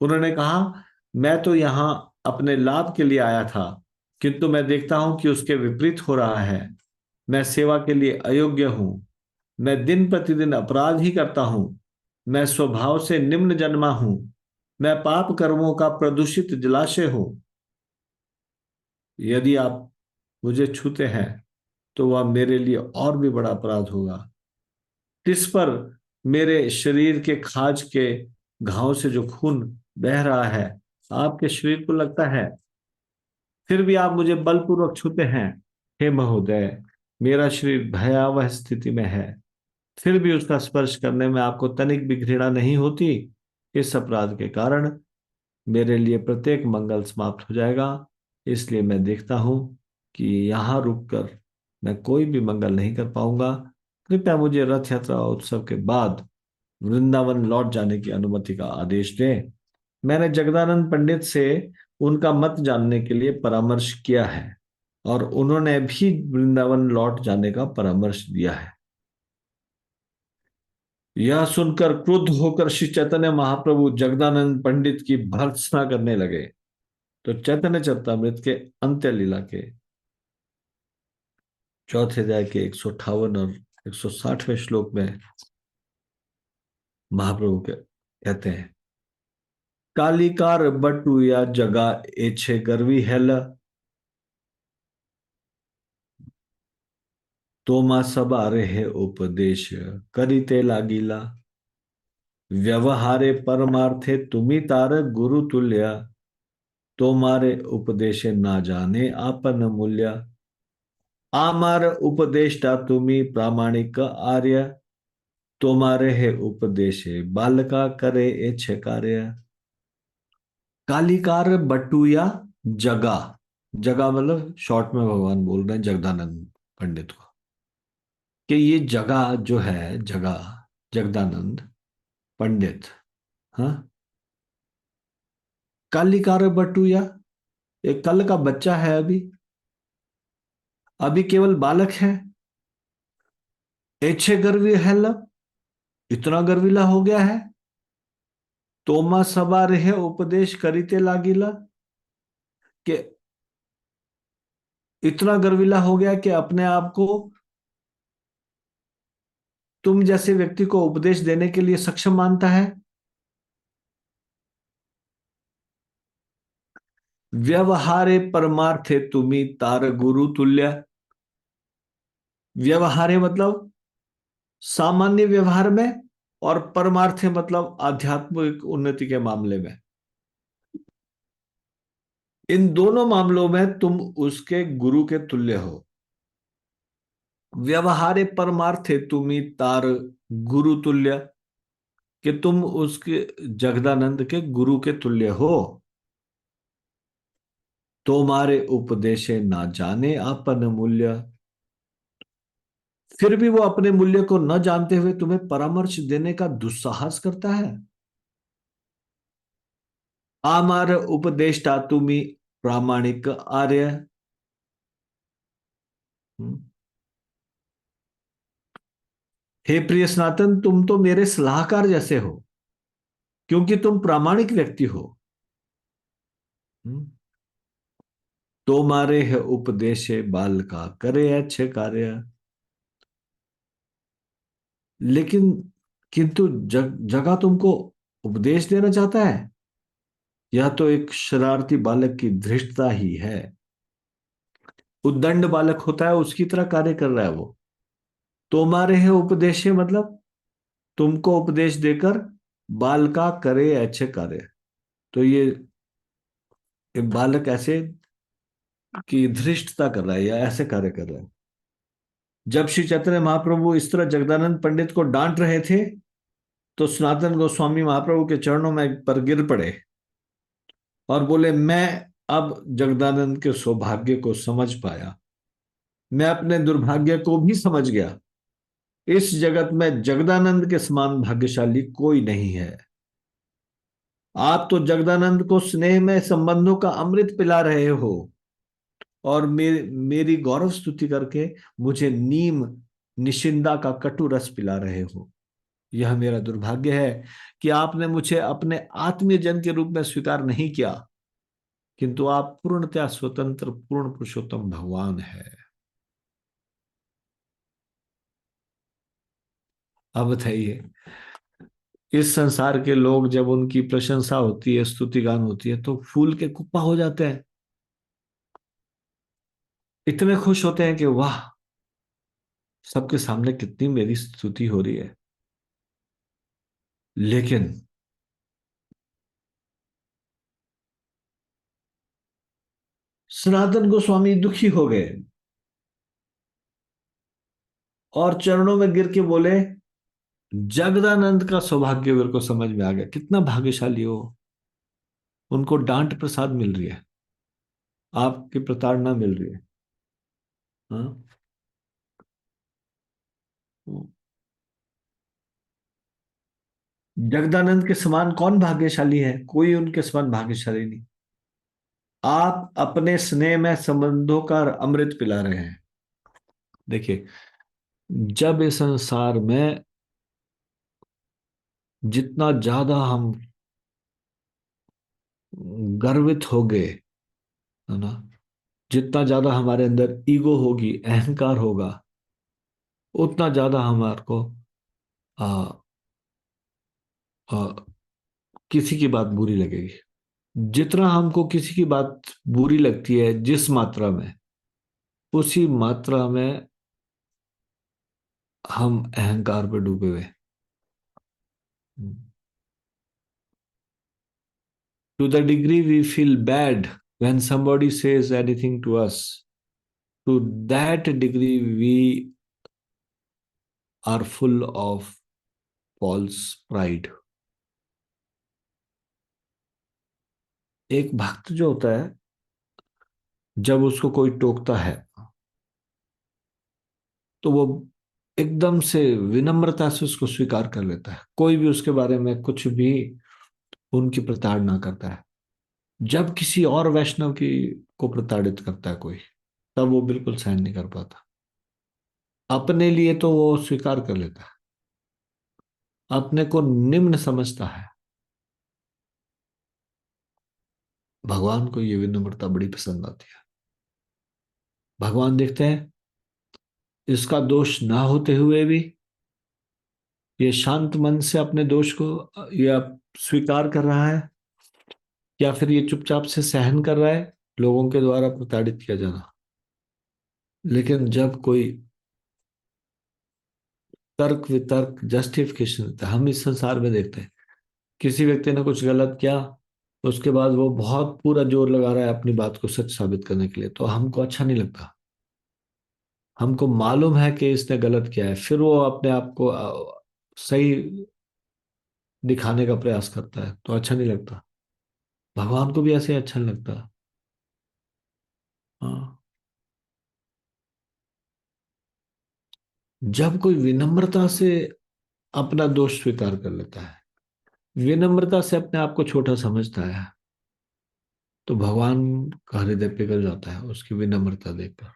उन्होंने कहा, मैं तो यहाँ अपने लाभ के लिए आया था, किंतु मैं देखता हूं कि उसके विपरीत हो रहा है। मैं सेवा के लिए अयोग्य हूं। मैं दिन प्रतिदिन अपराध ही करता हूं। मैं स्वभाव से निम्न जन्मा हूं। मैं पाप कर्मों का प्रदूषित जलाशय हूं। यदि आप मुझे छूते हैं तो वह मेरे लिए और भी बड़ा अपराध होगा। तिस पर मेरे शरीर के खाज के घाव से जो खून बह रहा है आपके शरीर को लगता है, फिर भी आप मुझे बलपूर्वक छूते हैं। हे महोदय, मेरा शरीर भयावह स्थिति में है, फिर भी उसका स्पर्श करने में आपको तनिक भी घृणा नहीं होती। इस अपराध के कारण मेरे लिए प्रत्येक मंगल समाप्त हो जाएगा। इसलिए मैं देखता हूं कि यहाँ रुककर मैं कोई भी मंगल नहीं कर पाऊंगा। कृपया मुझे रथ यात्रा उत्सव के बाद वृंदावन लौट जाने की अनुमति का आदेश दें। मैंने जगदानंद पंडित से उनका मत जानने के लिए परामर्श किया है और उन्होंने भी वृंदावन लौट जाने का परामर्श दिया है। यह सुनकर क्रुद्ध होकर श्री चैतन्य महाप्रभु जगदानंद पंडित की भर्त्सना करने लगे। तो चैतन्य चरितमृत के अंत्य लीला के चौथे अध्याय के 158 और 160वें श्लोक में महाप्रभु कहते हैं, कालिकार बटुया जगा एछे गर्वी हेल, तोमा सबारे है उपदेश करिते लागीला, व्यवहारे परमार्थे तुमी तार गुरु तुल्य, तोमारे उपदेशे ना जाने आपन मूल्य, आमार उपदेष्टा तुमी प्रामाणिक आर्य, तोमारे है उपदेशे बालका करे एछे कार्य। कालिकार बटुया जगा, जगा मतलब शॉर्ट में भगवान बोल रहे हैं जगदानंद पंडित को कि ये जगह जो है, जगह जगदानंद पंडित, हाँ, कालिकार बटुया एक कल का बच्चा है, अभी केवल बालक है। एछे गर्वी है, इतना गर्वीला हो गया है। तोमा सबा रहे उपदेश करीते लागिला, कि इतना गर्वीला हो गया कि अपने आप को तुम जैसे व्यक्ति को उपदेश देने के लिए सक्षम मानता है। व्यवहारे परमार्थे तुमी तार गुरु तुल्य, व्यवहारे मतलब सामान्य व्यवहार में, और परमार्थे मतलब आध्यात्मिक उन्नति के मामले में, इन दोनों मामलों में तुम उसके गुरु के तुल्य हो। व्यवहारे परमार्थे तुमी तार गुरु तुल्य, कि तुम उसके जगदानंद के गुरु के तुल्य हो। तुम्हारे उपदेशे ना जाने आपन मूल्य, फिर भी वो अपने मूल्य को न जानते हुए तुम्हें परामर्श देने का दुस्साहस करता है। आमार उपदेष्टा तुमी प्रामाणिक आर्य, हे प्रिय सनातन, तुम तो मेरे सलाहकार जैसे हो, क्योंकि तुम प्रामाणिक व्यक्ति हो। तुम्हारे है उपदेशे बाल का करे अच्छे कार्य, लेकिन किंतु जगह तुमको उपदेश देना चाहता है। यह तो एक शरारती बालक की धृष्टता ही है। उद्दंड बालक होता है, उसकी तरह कार्य कर रहा है वो। तुम्हारे है उपदेश मतलब तुमको उपदेश देकर बाल का करे अच्छे कार्य। तो ये बालक ऐसे की धृष्टता कर रहा है या ऐसे कार्य कर रहा है। जब श्री चैतन्य महाप्रभु इस तरह जगदानंद पंडित को डांट रहे थे तो सनातन गोस्वामी महाप्रभु के चरणों में पर गिर पड़े और बोले, मैं अब जगदानंद के सौभाग्य को समझ पाया, मैं अपने दुर्भाग्य को भी समझ गया। इस जगत में जगदानंद के समान भाग्यशाली कोई नहीं है। आप तो जगदानंद को स्नेह में संबंधों का अमृत पिला रहे हो और मेरी गौरव स्तुति करके मुझे नीम निशिंदा का कटु रस पिला रहे हो। यह मेरा दुर्भाग्य है कि आपने मुझे अपने आत्मीय जन के रूप में स्वीकार नहीं किया, किंतु आप पूर्णतया स्वतंत्र पूर्ण पुरुषोत्तम भगवान है। अब बताइए, इस संसार के लोग जब उनकी प्रशंसा होती है, स्तुतिगान होती है, तो फूल के कुप्पा हो जाते हैं, इतने खुश होते हैं कि वाह, सबके सामने कितनी मेरी स्तुति हो रही है। लेकिन सनातन गोस्वामी दुखी हो गए और चरणों में गिर के बोले, जगदानंद का सौभाग्य मेरे को समझ में आ गया, कितना भाग्यशाली हो, उनको डांट प्रसाद मिल रही है, आपकी प्रताड़ना मिल रही है। हाँ? जगदानंद के समान कौन भाग्यशाली है? कोई उनके समान भाग्यशाली नहीं। आप अपने स्नेह में संबंधों का अमृत पिला रहे हैं। देखिए, जब इस संसार में जितना ज्यादा हम गर्वित हो गए, है ना, जितना ज्यादा हमारे अंदर ईगो होगी, अहंकार होगा, उतना ज्यादा हमारे को आ, आ, किसी की बात बुरी लगेगी। जितना हमको किसी की बात बुरी लगती है, जिस मात्रा में, उसी मात्रा में हम अहंकार पे डूबे हुए। To the degree we feel bad when somebody says anything to us, to that degree we are full of false pride. एक भक्त जो होता है, जब उसको कोई टोकता है तो वो एकदम से विनम्रता से उसको स्वीकार कर लेता है, कोई भी उसके बारे में कुछ भी उनकी प्रताड़ना करता है। जब किसी और वैष्णव की को प्रताड़ित करता है कोई, तब वो बिल्कुल सहन नहीं कर पाता। अपने लिए तो वो स्वीकार कर लेता है, अपने को निम्न समझता है। भगवान को ये विनम्रता बड़ी पसंद आती है। भगवान देखते हैं इसका दोष ना होते हुए भी ये शांत मन से अपने दोष को या स्वीकार कर रहा है, या फिर ये चुपचाप से सहन कर रहा है लोगों के द्वारा प्रताड़ित किया जाना। लेकिन जब कोई तर्क वितर्क जस्टिफिकेशन देता है, हम इस संसार में देखते हैं किसी व्यक्ति ने कुछ गलत किया, उसके बाद वो बहुत पूरा जोर लगा रहा है अपनी बात को सच साबित करने के लिए, तो हमको अच्छा नहीं लगता। हमको मालूम है कि इसने गलत किया है, फिर वो अपने आप को सही दिखाने का प्रयास करता है, तो अच्छा नहीं लगता। भगवान को भी ऐसे अच्छा नहीं लगता। हाँ। जब कोई विनम्रता से अपना दोष स्वीकार कर लेता है, विनम्रता से अपने आप को छोटा समझता है, तो भगवान का हृदय पिघल जाता है उसकी विनम्रता देखकर।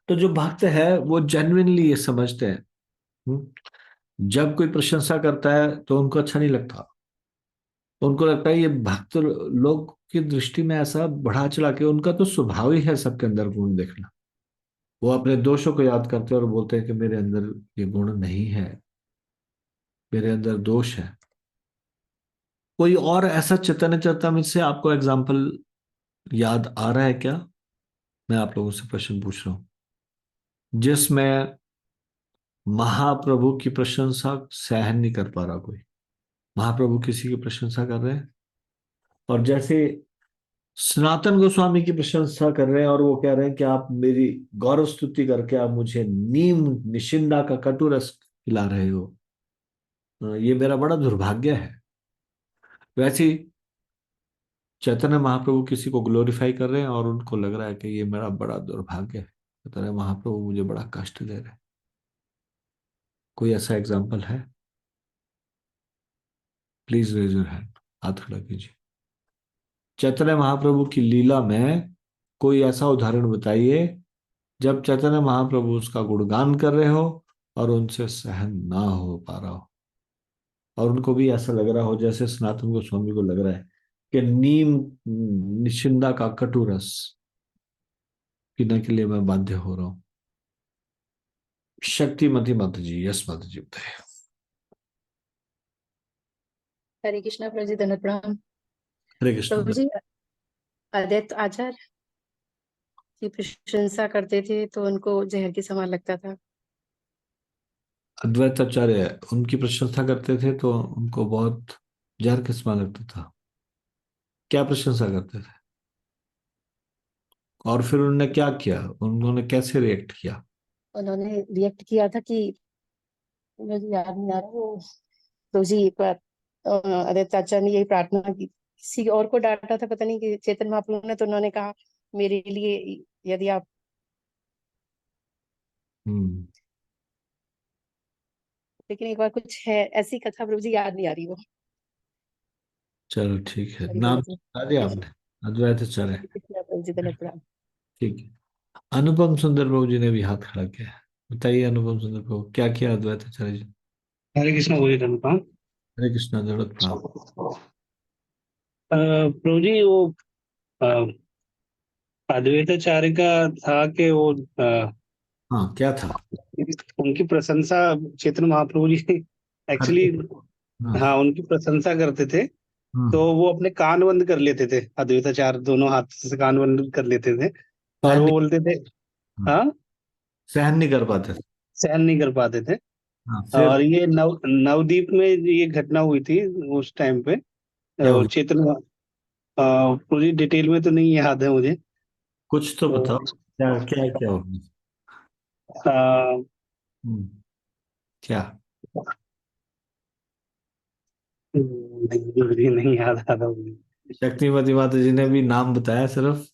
तो जो भक्त है वो जेन्युइनली ये समझते हैं। जब कोई प्रशंसा करता है तो उनको अच्छा नहीं लगता, उनको लगता है ये भक्त लोग की दृष्टि में ऐसा बढ़ा चढ़ा के, उनका तो स्वभाव ही है सबके अंदर गुण देखना। वो अपने दोषों को याद करते हैं और बोलते हैं कि मेरे अंदर ये गुण नहीं है, मेरे अंदर दोष है। कोई और ऐसा चैतन्य चरितामृत से आपको एग्जाम्पल याद आ रहा है क्या? मैं आप लोगों से प्रश्न पूछ रहा हूं, जिसमें महाप्रभु की प्रशंसा सहन नहीं कर पा रहा कोई। महाप्रभु किसी की प्रशंसा कर रहे हैं और जैसे सनातन गोस्वामी की प्रशंसा कर रहे हैं और वो कह रहे हैं कि आप मेरी गौरव स्तुति करके आप मुझे नीम निशिंदा का कटु रस खिला रहे हो, ये मेरा बड़ा दुर्भाग्य है। वैसे ही चैतन्य महाप्रभु किसी को ग्लोरीफाई कर रहे हैं और उनको लग रहा है कि ये मेरा बड़ा दुर्भाग्य है, चैतन्य महाप्रभु मुझे बड़ा कष्ट दे रहे हैं। कोई ऐसा एग्जाम्पल है? प्लीज रेज योर हैंड, हाथ खड़ा कीजिए। चैतन्य महाप्रभु की लीला में कोई ऐसा उदाहरण बताइए जब चैतन्य महाप्रभु उसका गुणगान कर रहे हो और उनसे सहन ना हो पा रहा हो, और उनको भी ऐसा लग रहा हो जैसे सनातन गोस्वामी को लग रहा है कि नीम निशिंदा का कटु रस पीने के लिए मैं बाध्य हो रहा हूँ। शक्तिमती माता जी, यस माता जी बताइए। हरे कृष्णा प्रभु जी, धन्यवाद प्रणाम। हरे कृष्ण। प्रभु जी, अद्वैत आचार्य की प्रशंसा करते थे तो उनको जहर के समान लगता था। अद्वैताचार्य उनकी प्रशंसा करते थे तो उनको बहुत जहर के समान लगता था। क्या प्रशंसा करते थे, और फिर उन्होंने क्या किया, उन्होंने कैसे रिएक्ट किया? उन्होंने रिएक्ट किया था कि मुझे याद नहीं आ रहा वो। तो जी एक बार अद्वैत आचार्य ने यही प्रार्थना की, किसी और को डांटा था पता नहीं कि चैतन्य महाप्रभु ने, तो उन्होंने कहा मेरे लिए यदि आप। हम्म। लेकिन एक बार कुछ है ऐसी कथा, प्रभु जी याद नहीं आ रही वो। चलो ठीक है, हरि नाम बोल जी। बता दिया आपने, अद्वैताचार्य। प्रभु जी, धन्यवाद प्रणाम। ठीक है। अनुपम सुंदर प्रभु जी ने भी हाथ खड़ा किया है। बताइए अनुपम सुंदर प्रभु, क्या किया अद्वैताचार्य जी? हरे कृष्ण बोलिए धन्यवाद। हरे कृष्णा, दौलत प्रणाम। प्रभु जी वो अ, अद्वैताचार्य का था कि वो हाँ, क्या था? उनकी प्रशंसा चैतन्य महाप्रभु जी एक्चुअली, करते। हाँ। हाँ उनकी प्रशंसा करते थे। तो हम्म। वो अपने कान बंद कर लेते थे, अद्वैताचार्य दोनों हाथ से कान बंद कर लेते थे। और सहन वो नहीं। बोलते थे, हाँ, हाँ, सहन नहीं कर पाते थे। सहन नहीं कर पाते थे। हाँ, फिर और ये नवदीप में ये घटना हुई थी उस टाइम पे। क्या हुई? चैतन्य पूरी डिटेल में तो नहीं याद है मुझे। कुछ तो तो बताओ, क्या क्या क्या हुआ? अ, हम्म, क्या? नहीं मुझे नहीं याद आ रहा मुझे। शक्तिमती माता जी ने भी नाम बताया सिर्फ,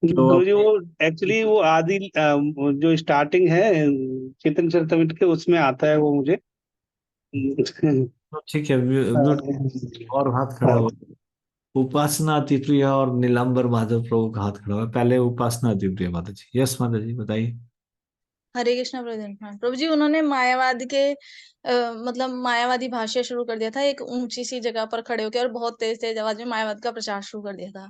कि वो गुरु जी अपने। वो एक्चुअली वो आदि वो जो स्टार्टिंग है चेतन चरितमृत के, उसमें आता है वो मुझे। तो ठीक है, म्यूट। और हाथ खड़ा हुआ। उपासना अति प्रिय और नीलांबर माधव प्रभु का हाथ खड़ा हुआ है। पहले उपासना अति प्रिय माता जी, यस माता जी बताइए। हरे कृष्णा प्रभु जी, हाँ, प्रभु जी उन्होंने मायावाद के मतलब मायावादी भाष्य शुरू कर दिया था एक ऊंची सी जगह पर खड़े होकर, और बहुत तेज तेज आवाज में मायावाद का प्रचार शुरू कर दिया था।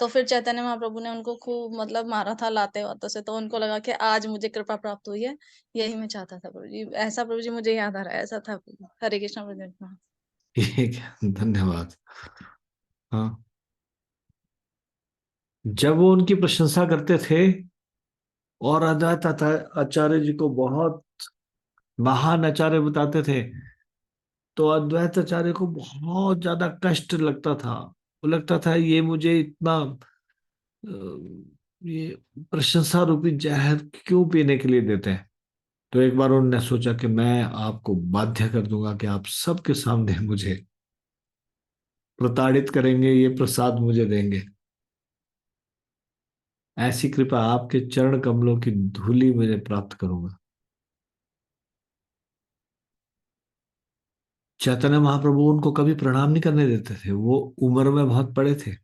तो फिर चैतन्य महाप्रभु ने उनको खूब मतलब मारा था लाते वातों से, तो उनको लगा कि आज मुझे कृपा प्राप्त हुई है, यही मैं चाहता था प्रभु जी। ऐसा प्रभु जी मुझे याद आ रहा है, ऐसा था प्रभु जी। हरे कृष्णा प्रभु जी, हाँ। ठीक है, धन्यवाद। हाँ, जब वो उनकी प्रशंसा करते थे और अद्वैत आचार्य जी को बहुत महान आचार्य बताते थे, तो अद्वैत आचार्य को बहुत ज्यादा कष्ट लगता था। वो लगता था ये मुझे इतना ये प्रशंसा रूपी जहर क्यों पीने के लिए देते हैं। तो एक बार उन्होंने सोचा कि मैं आपको बाध्य कर दूंगा कि आप सबके सामने मुझे प्रताड़ित करेंगे, ये प्रसाद मुझे देंगे। ऐसी कृपा आपके चरण कमलों की धूली मुझे प्राप्त करूंगा। चैतन्य महाप्रभु उनको कभी प्रणाम नहीं करने देते थे, वो उम्र में बहुत बड़े थे।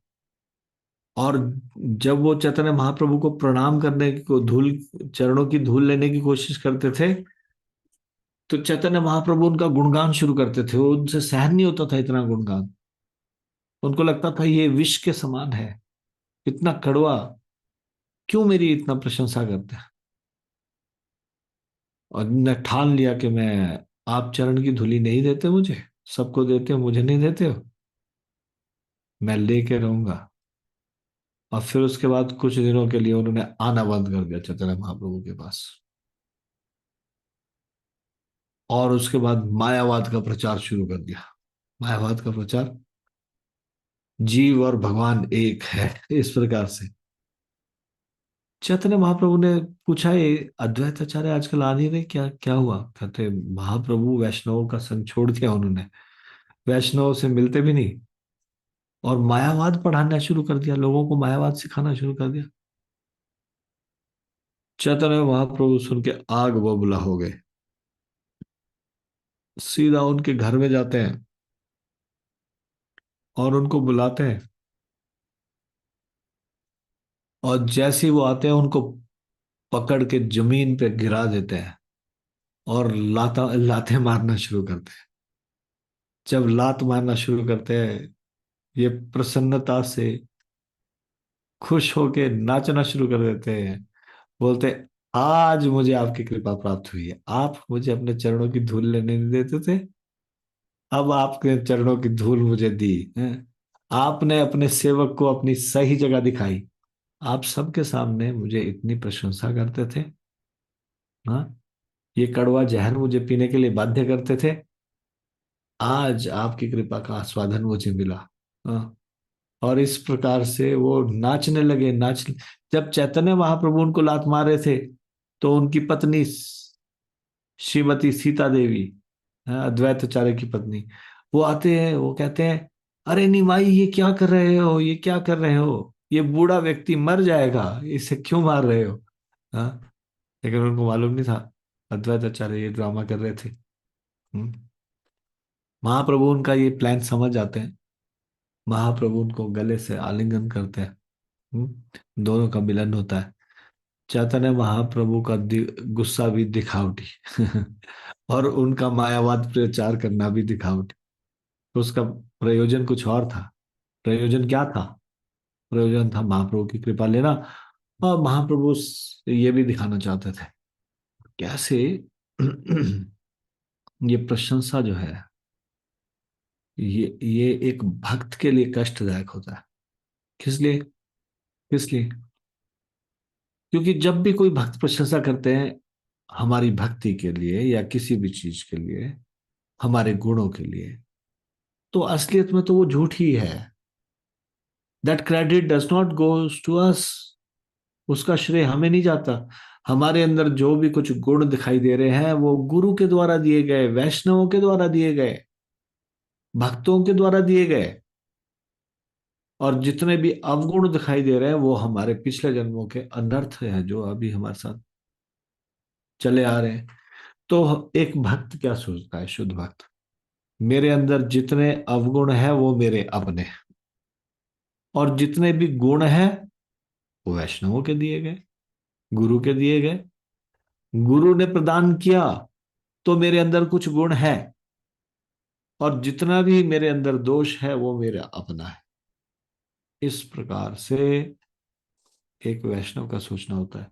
और जब वो चैतन्य महाप्रभु को प्रणाम करने को धूल, चरणों की धूल लेने की कोशिश करते थे, तो चैतन्य महाप्रभु उनका गुणगान शुरू करते थे। वो उनसे सहन नहीं होता था इतना गुणगान। उनको लगता था ये विष के समान है, इतना कड़वा, क्यों मेरी इतना प्रशंसा करते हैं। और ने ठान लिया कि मैं, आप चरण की धूली नहीं देते मुझे, सबको देते हो, मुझे नहीं देते हो, मैं लेके रहूंगा। और फिर उसके बाद कुछ दिनों के लिए उन्होंने आना बंद कर दिया चैतन्य महाप्रभु के पास। और उसके बाद मायावाद का प्रचार शुरू कर दिया। मायावाद का प्रचार, जीव और भगवान एक है, इस प्रकार से। चैतन्य महाप्रभु ने पूछा, ये अद्वैत आचार्य आजकल आ नहीं रहे, क्या क्या हुआ? कहते महाप्रभु वैष्णवों का संग छोड़ दिया उन्होंने, वैष्णव से मिलते भी नहीं, और मायावाद पढ़ाना शुरू कर दिया, लोगों को मायावाद सिखाना शुरू कर दिया। चैतन्य महाप्रभु सुन के आग बबूला हो गए। सीधा उनके घर में जाते हैं और उनको बुलाते हैं, और जैसे ही वो आते हैं उनको पकड़ के जमीन पे गिरा देते हैं। और लातें मारना शुरू करते हैं। जब लात मारना शुरू करते हैं, ये प्रसन्नता से खुश होके नाचना शुरू कर देते हैं। बोलते हैं, आज मुझे आपकी कृपा प्राप्त हुई है, आप मुझे अपने चरणों की धूल लेने नहीं देते थे, अब आपके चरणों की धूल मुझे दी है। आपने अपने सेवक को अपनी सही जगह दिखाई। आप सबके सामने मुझे इतनी प्रशंसा करते थे। हाँ, ये कड़वा जहर मुझे पीने के लिए बाध्य करते थे, आज आपकी कृपा का आस्वादन मुझे मिला। हाँ, और इस प्रकार से वो नाचने लगे। जब चैतन्य महाप्रभु उनको लात मार रहे थे, तो उनकी पत्नी श्रीमती सीता देवी, अद्वैत आचार्य की पत्नी, वो आते हैं, वो कहते हैं, अरे निमाई ये क्या कर रहे हो, ये क्या कर रहे हो, ये बूढ़ा व्यक्ति मर जाएगा, इसे क्यों मार रहे हो। हाँ, लेकिन उनको मालूम नहीं था अद्वैत आचार्य ये ड्रामा कर रहे थे। महाप्रभु उनका ये प्लान समझ जाते हैं। महाप्रभु उनको गले से आलिंगन करते हैं। दोनों का मिलन होता है। चैतन्य महाप्रभु का गुस्सा भी दिखावटी और उनका मायावाद प्रचार करना भी दिखावटी। तो उसका प्रयोजन कुछ और था। प्रयोजन क्या था? प्रयोजन था महाप्रभु की कृपा लेना। और महाप्रभु ये भी दिखाना चाहते थे कैसे ये प्रशंसा जो है, ये एक भक्त के लिए कष्टदायक होता है। किस लिए? किस लिए? क्योंकि जब भी कोई भक्त प्रशंसा करते हैं हमारी भक्ति के लिए या किसी भी चीज के लिए, हमारे गुणों के लिए, तो असलियत में तो वो झूठ ही है। That credit does not goes to us. उसका श्रेय हमें नहीं जाता। हमारे अंदर जो भी कुछ गुण दिखाई दे रहे हैं वो गुरु के द्वारा दिए गए, वैष्णवों के द्वारा दिए गए, भक्तों के द्वारा दिए गए। और जितने भी अवगुण दिखाई दे रहे हैं वो हमारे पिछले जन्मों के अनर्थ है जो अभी हमारे साथ चले आ रहे हैं। तो एक भक्त क्या सोचता है, शुद्ध भक्त, मेरे अंदर जितने अवगुण है वो मेरे अपने हैं, और जितने भी गुण हैं वो वैष्णवों के दिए गए, गुरु के दिए गए। गुरु ने प्रदान किया तो मेरे अंदर कुछ गुण है, और जितना भी मेरे अंदर दोष है वो मेरा अपना है। इस प्रकार से एक वैष्णव का सोचना होता है।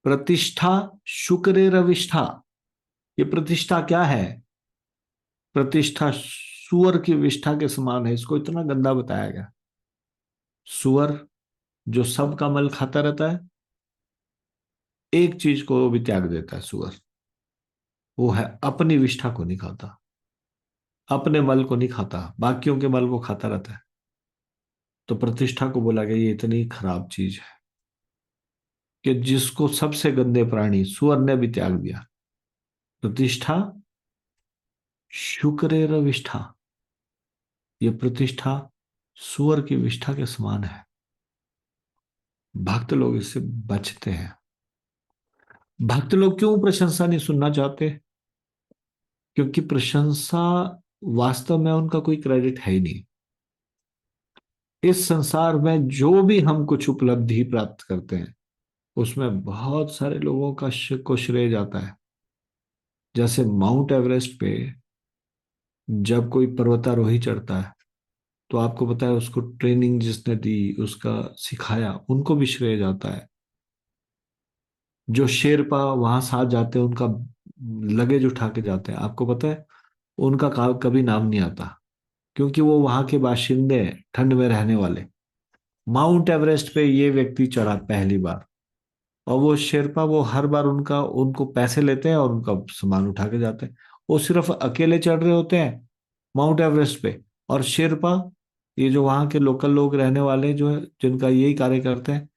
प्रतिष्ठा शुक्रे रविष्ठा। ये प्रतिष्ठा क्या है? प्रतिष्ठा सुअर की विष्ठा के समान है। इसको इतना गंदा बताया गया। सुअर जो सबका मल खाता रहता है, एक चीज को वो भी त्याग देता है सुअर, वो है अपनी विष्ठा को नहीं खाता, अपने मल को नहीं खाता, बाकियों के मल वो खाता रहता है। तो प्रतिष्ठा को बोला गया ये इतनी खराब चीज है कि जिसको सबसे गंदे प्राणी सुअर ने भी त्याग दिया। प्रतिष्ठा शुक्रेर विष्ठा। ये प्रतिष्ठा सुअर की विष्ठा के समान है। भक्त लोग इससे बचते हैं। भक्त लोग क्यों प्रशंसा नहीं सुनना चाहते? क्योंकि प्रशंसा वास्तव में उनका कोई क्रेडिट है ही नहीं। इस संसार में जो भी हम कुछ उपलब्धि प्राप्त करते हैं उसमें बहुत सारे लोगों का को श्रेय जाता है। जैसे माउंट एवरेस्ट पे जब कोई पर्वतारोही चढ़ता है तो आपको पता है उसको ट्रेनिंग जिसने दी, उसका सिखाया, उनको भी श्रेय जाता है। जो शेरपा वहां साथ जाते हैं उनका लगेज उठा के जाते हैं, आपको पता है उनका कभी नाम नहीं आता, क्योंकि वो वहां के बाशिंदे हैं, ठंड में रहने वाले। माउंट एवरेस्ट पे ये व्यक्ति चढ़ा पहली बार, और वो शेरपा वो हर बार उनका उनको पैसे लेते हैं और उनका सामान उठा के जाते हैं। वो सिर्फ अकेले चढ़ रहे होते हैं माउंट एवरेस्ट पे, और शेरपा ये जो वहाँ के लोकल लोग रहने वाले जो है जिनका यही कार्य करते हैं,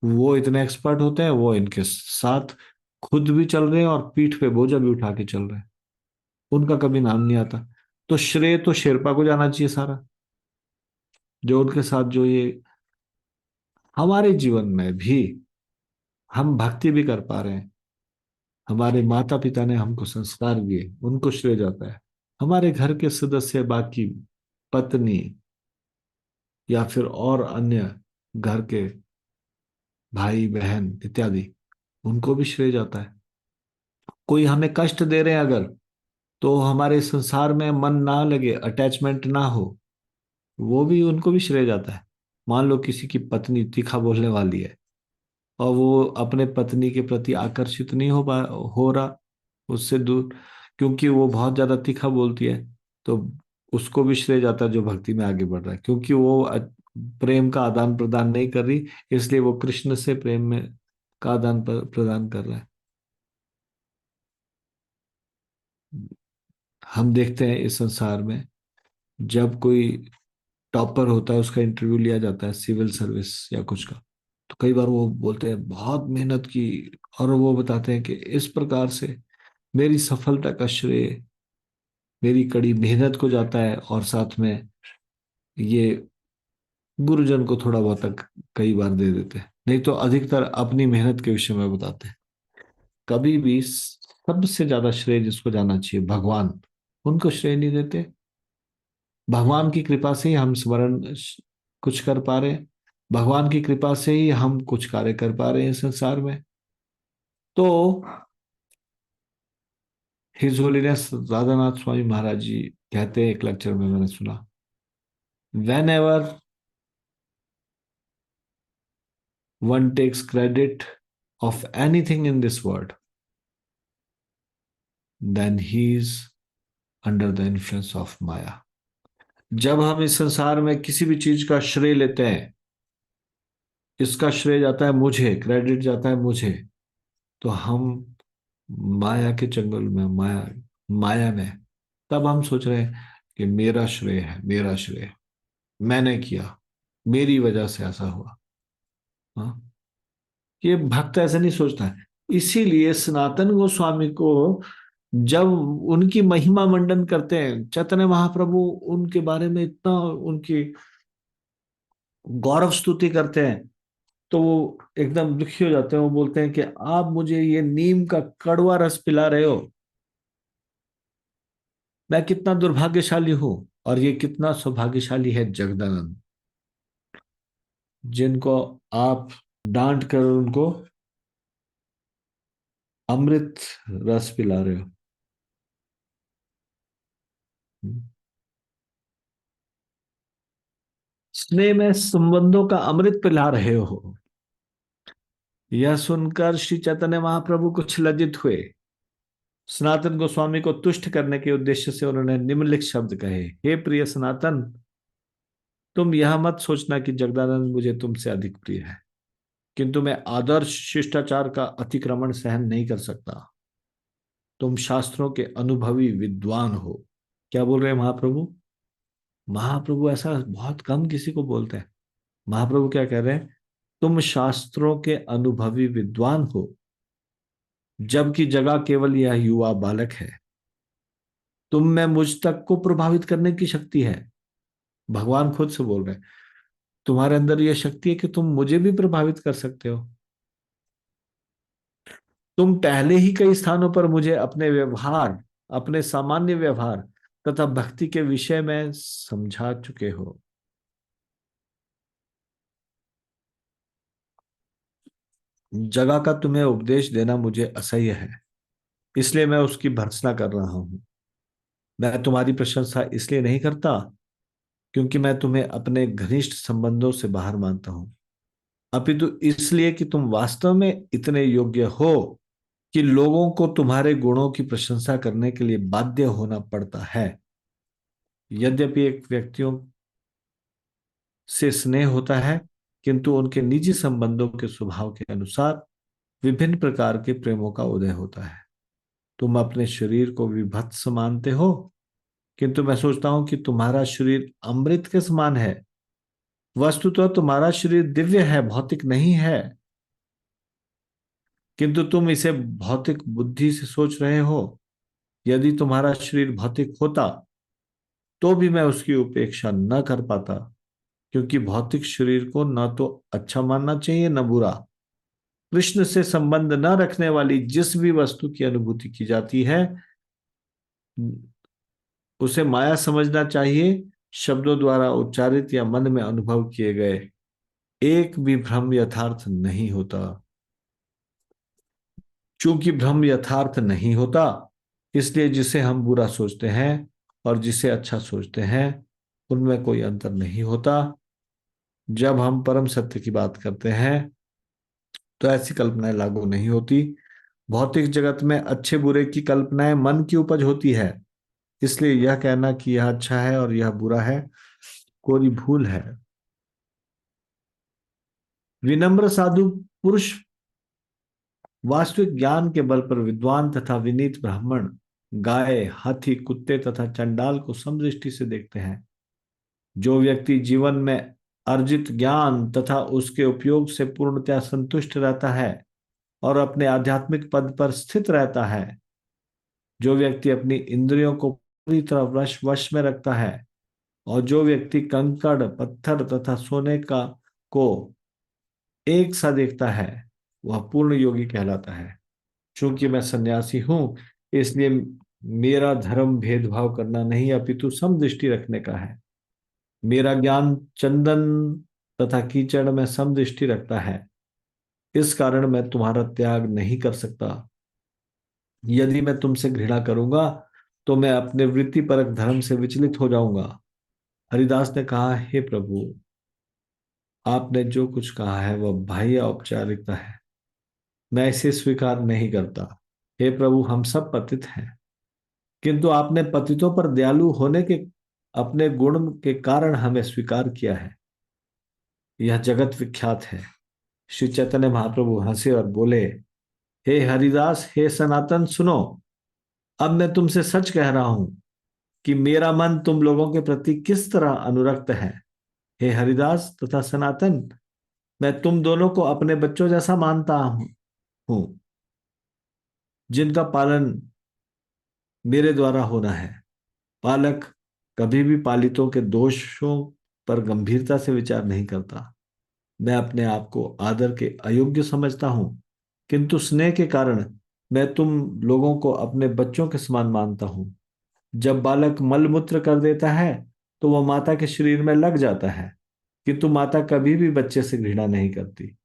वो इतने एक्सपर्ट होते हैं, वो इनके साथ खुद भी चल रहे हैं और पीठ पे बोझा भी उठा के चल रहे हैं। उनका कभी नाम नहीं आता। तो श्रेय तो शेरपा को जाना चाहिए सारा, जो उनके साथ जो ये हमारे जीवन में भी हम भक्ति भी कर पा रहे हैं। हमारे माता पिता ने हमको संस्कार दिए, उनको श्रेय जाता है। हमारे घर के सदस्य, बाकी पत्नी या फिर और अन्य घर के भाई बहन इत्यादि, उनको भी श्रेय जाता है। कोई हमें कष्ट दे रहे हैं अगर, तो हमारे संसार में मन ना लगे, अटैचमेंट ना हो, वो भी, उनको भी श्रेय जाता है। मान लो किसी की पत्नी तीखा बोलने वाली है और वो अपने पत्नी के प्रति आकर्षित नहीं हो रहा, उससे दूर, क्योंकि वो बहुत ज्यादा तीखा बोलती है, तो उसको भी श्रेय जाता है जो भक्ति में आगे बढ़ रहा है, क्योंकि वो प्रेम का आदान प्रदान नहीं कर रही, इसलिए वो कृष्ण से प्रेम में का आदान प्रदान कर रहा है। हम देखते हैं इस संसार में, जब कोई टॉपर होता है, उसका इंटरव्यू लिया जाता है सिविल सर्विस या कुछ का, तो कई बार वो बोलते हैं बहुत मेहनत की, और वो बताते हैं कि इस प्रकार से मेरी सफलता का श्रेय मेरी कड़ी मेहनत को जाता है, और साथ में ये गुरुजन को थोड़ा बहुत कई बार दे देते हैं, नहीं तो अधिकतर अपनी मेहनत के विषय में बताते हैं। कभी भी सबसे ज्यादा श्रेय जिसको जाना चाहिए, भगवान, उनको श्रेय नहीं देते। भगवान की कृपा से ही हम स्मरण कुछ कर पा रहे हैं, भगवान की कृपा से ही हम कुछ कार्य कर पा रहे हैं संसार में। तो हिज होलीनेस राधानाथ स्वामी महाराज जी कहते हैं, एक लेक्चर में मैंने सुना, whenever one takes credit of anything in this world, then he is under the influence of maya. जब हम इस संसार में किसी भी चीज का श्रेय लेते हैं, इसका श्रेय जाता है मुझे, क्रेडिट जाता है मुझे, तो हम माया के चंगुल में, माया माया में, तब हम सोच रहे हैं कि मेरा श्रेय है, मेरा श्रेय, मैंने किया, मेरी वजह से ऐसा हुआ। हाँ, ये भक्त ऐसे नहीं सोचता है। इसीलिए सनातन गोस्वामी को जब उनकी महिमा मंडन करते हैं चैतन्य महाप्रभु, उनके बारे में इतना उनकी गौरव स्तुति करते हैं, तो वो एकदम दुखी हो जाते हैं। वो बोलते हैं कि आप मुझे ये नीम का कड़वा रस पिला रहे हो, मैं कितना दुर्भाग्यशाली हूं, और ये कितना सौभाग्यशाली है जगदानंद, जिनको आप डांट कर उनको अमृत रस पिला रहे हो। स्नेह में संबंधों का अमृत पिला रहे हो। यह सुनकर श्री चैतन्य महाप्रभु कुछ लज्जित हुए। सनातन गोस्वामी को तुष्ट करने के उद्देश्य से उन्होंने निम्नलिखित शब्द कहे, हे प्रिय सनातन, तुम यह मत सोचना कि जगदानंद मुझे तुमसे अधिक प्रिय है, किंतु मैं आदर्श शिष्टाचार का अतिक्रमण सहन नहीं कर सकता। तुम शास्त्रों के अनुभवी विद्वान हो। क्या बोल रहे हैं महाप्रभु? महाप्रभु ऐसा बहुत कम किसी को बोलते हैं। महाप्रभु क्या कह रहे हैं? तुम शास्त्रों के अनुभवी विद्वान हो, जबकि जगह केवल यह युवा बालक है। तुम में मुझ तक को प्रभावित करने की शक्ति है। भगवान खुद से बोल रहे हैं, तुम्हारे अंदर यह शक्ति है कि तुम मुझे भी प्रभावित कर सकते हो। तुम पहले ही कई स्थानों पर मुझे अपने व्यवहार, अपने सामान्य व्यवहार तथा भक्ति के विषय में समझा चुके हो। जगह का तुम्हें उपदेश देना मुझे असह्य है, इसलिए मैं उसकी भर्त्सना कर रहा हूं। मैं तुम्हारी प्रशंसा इसलिए नहीं करता क्योंकि मैं तुम्हें अपने घनिष्ठ संबंधों से बाहर मानता हूं, अपितु इसलिए कि तुम वास्तव में इतने योग्य हो कि लोगों को तुम्हारे गुणों की प्रशंसा करने के लिए बाध्य होना पड़ता है। यद्यपि एक व्यक्तियों से स्नेह होता है, किंतु उनके निजी संबंधों के स्वभाव के अनुसार विभिन्न प्रकार के प्रेमों का उदय होता है। तुम अपने शरीर को विभत्स मानते हो, किंतु मैं सोचता हूं कि तुम्हारा शरीर अमृत के समान है। वस्तुतः तुम्हारा शरीर दिव्य है, भौतिक नहीं है, किंतु तुम इसे भौतिक बुद्धि से सोच रहे हो। यदि तुम्हारा शरीर भौतिक होता तो भी मैं उसकी उपेक्षा न कर पाता, क्योंकि भौतिक शरीर को न तो अच्छा मानना चाहिए न बुरा। कृष्ण से संबंध न रखने वाली जिस भी वस्तु की अनुभूति की जाती है, उसे माया समझना चाहिए। शब्दों द्वारा उच्चारित या मन में अनुभव किए गए एक भी भ्रम यथार्थ नहीं होता। चूंकि भ्रम यथार्थ नहीं होता, इसलिए जिसे हम बुरा सोचते हैं और जिसे अच्छा सोचते हैं उनमें कोई अंतर नहीं होता। जब हम परम सत्य की बात करते हैं तो ऐसी कल्पनाएं लागू नहीं होती। भौतिक जगत में अच्छे बुरे की कल्पनाएं मन की उपज होती है, इसलिए यह कहना कि यह अच्छा है और यह बुरा है कोई भूल है। विनम्र साधु पुरुष वास्तविक ज्ञान के बल पर विद्वान तथा विनीत ब्राह्मण, गाय, हाथी, कुत्ते तथा चंडाल को समदृष्टि से देखते हैं। जो व्यक्ति जीवन में अर्जित ज्ञान तथा उसके उपयोग से पूर्णतया संतुष्ट रहता है और अपने आध्यात्मिक पद पर स्थित रहता है, जो व्यक्ति अपनी इंद्रियों को पूरी तरह वश में रखता है और जो व्यक्ति कंकड़, पत्थर तथा सोने का को एक सा देखता है, वह पूर्ण योगी कहलाता है। चूंकि मैं सन्यासी हूं, इसलिए मेरा धर्म भेदभाव करना नहीं अपितु समदृष्टि रखने का है। मेरा ज्ञान चंदन तथा कीचड़ में समदृष्टि रखता है। इस कारण मैं तुम्हारा त्याग नहीं कर सकता। यदि मैं तुमसे घृणा करूंगा तो मैं अपने वृत्तिपरक धर्म से विचलित हो जाऊंगा। हरिदास ने कहा, हे प्रभु, आपने जो कुछ कहा है वह बाह्य औपचारिकता है, मैं इसे स्वीकार नहीं करता। हे प्रभु, हम सब पतित हैं, किंतु आपने पतितों पर दयालु होने के अपने गुण के कारण हमें स्वीकार किया है। यह जगत विख्यात है। श्री चैतन्य महाप्रभु हंसे और बोले, हे हरिदास, हे सनातन, सुनो। अब मैं तुमसे सच कह रहा हूं कि मेरा मन तुम लोगों के प्रति किस तरह अनुरक्त है। हे हरिदास तथा सनातन, मैं तुम दोनों को अपने बच्चों जैसा मानता हूं जिनका पालन मेरे द्वारा होना है। पालक कभी भी पालितों के दोषों पर गंभीरता से विचार नहीं करता। मैं अपने आप को आदर के अयोग्य समझता हूं, किंतु स्नेह के कारण मैं तुम लोगों को अपने बच्चों के समान मानता हूं। जब बालक मल मूत्र कर देता है तो वह माता के शरीर में लग जाता है, किंतु माता कभी भी बच्चे से घृणा नहीं करती।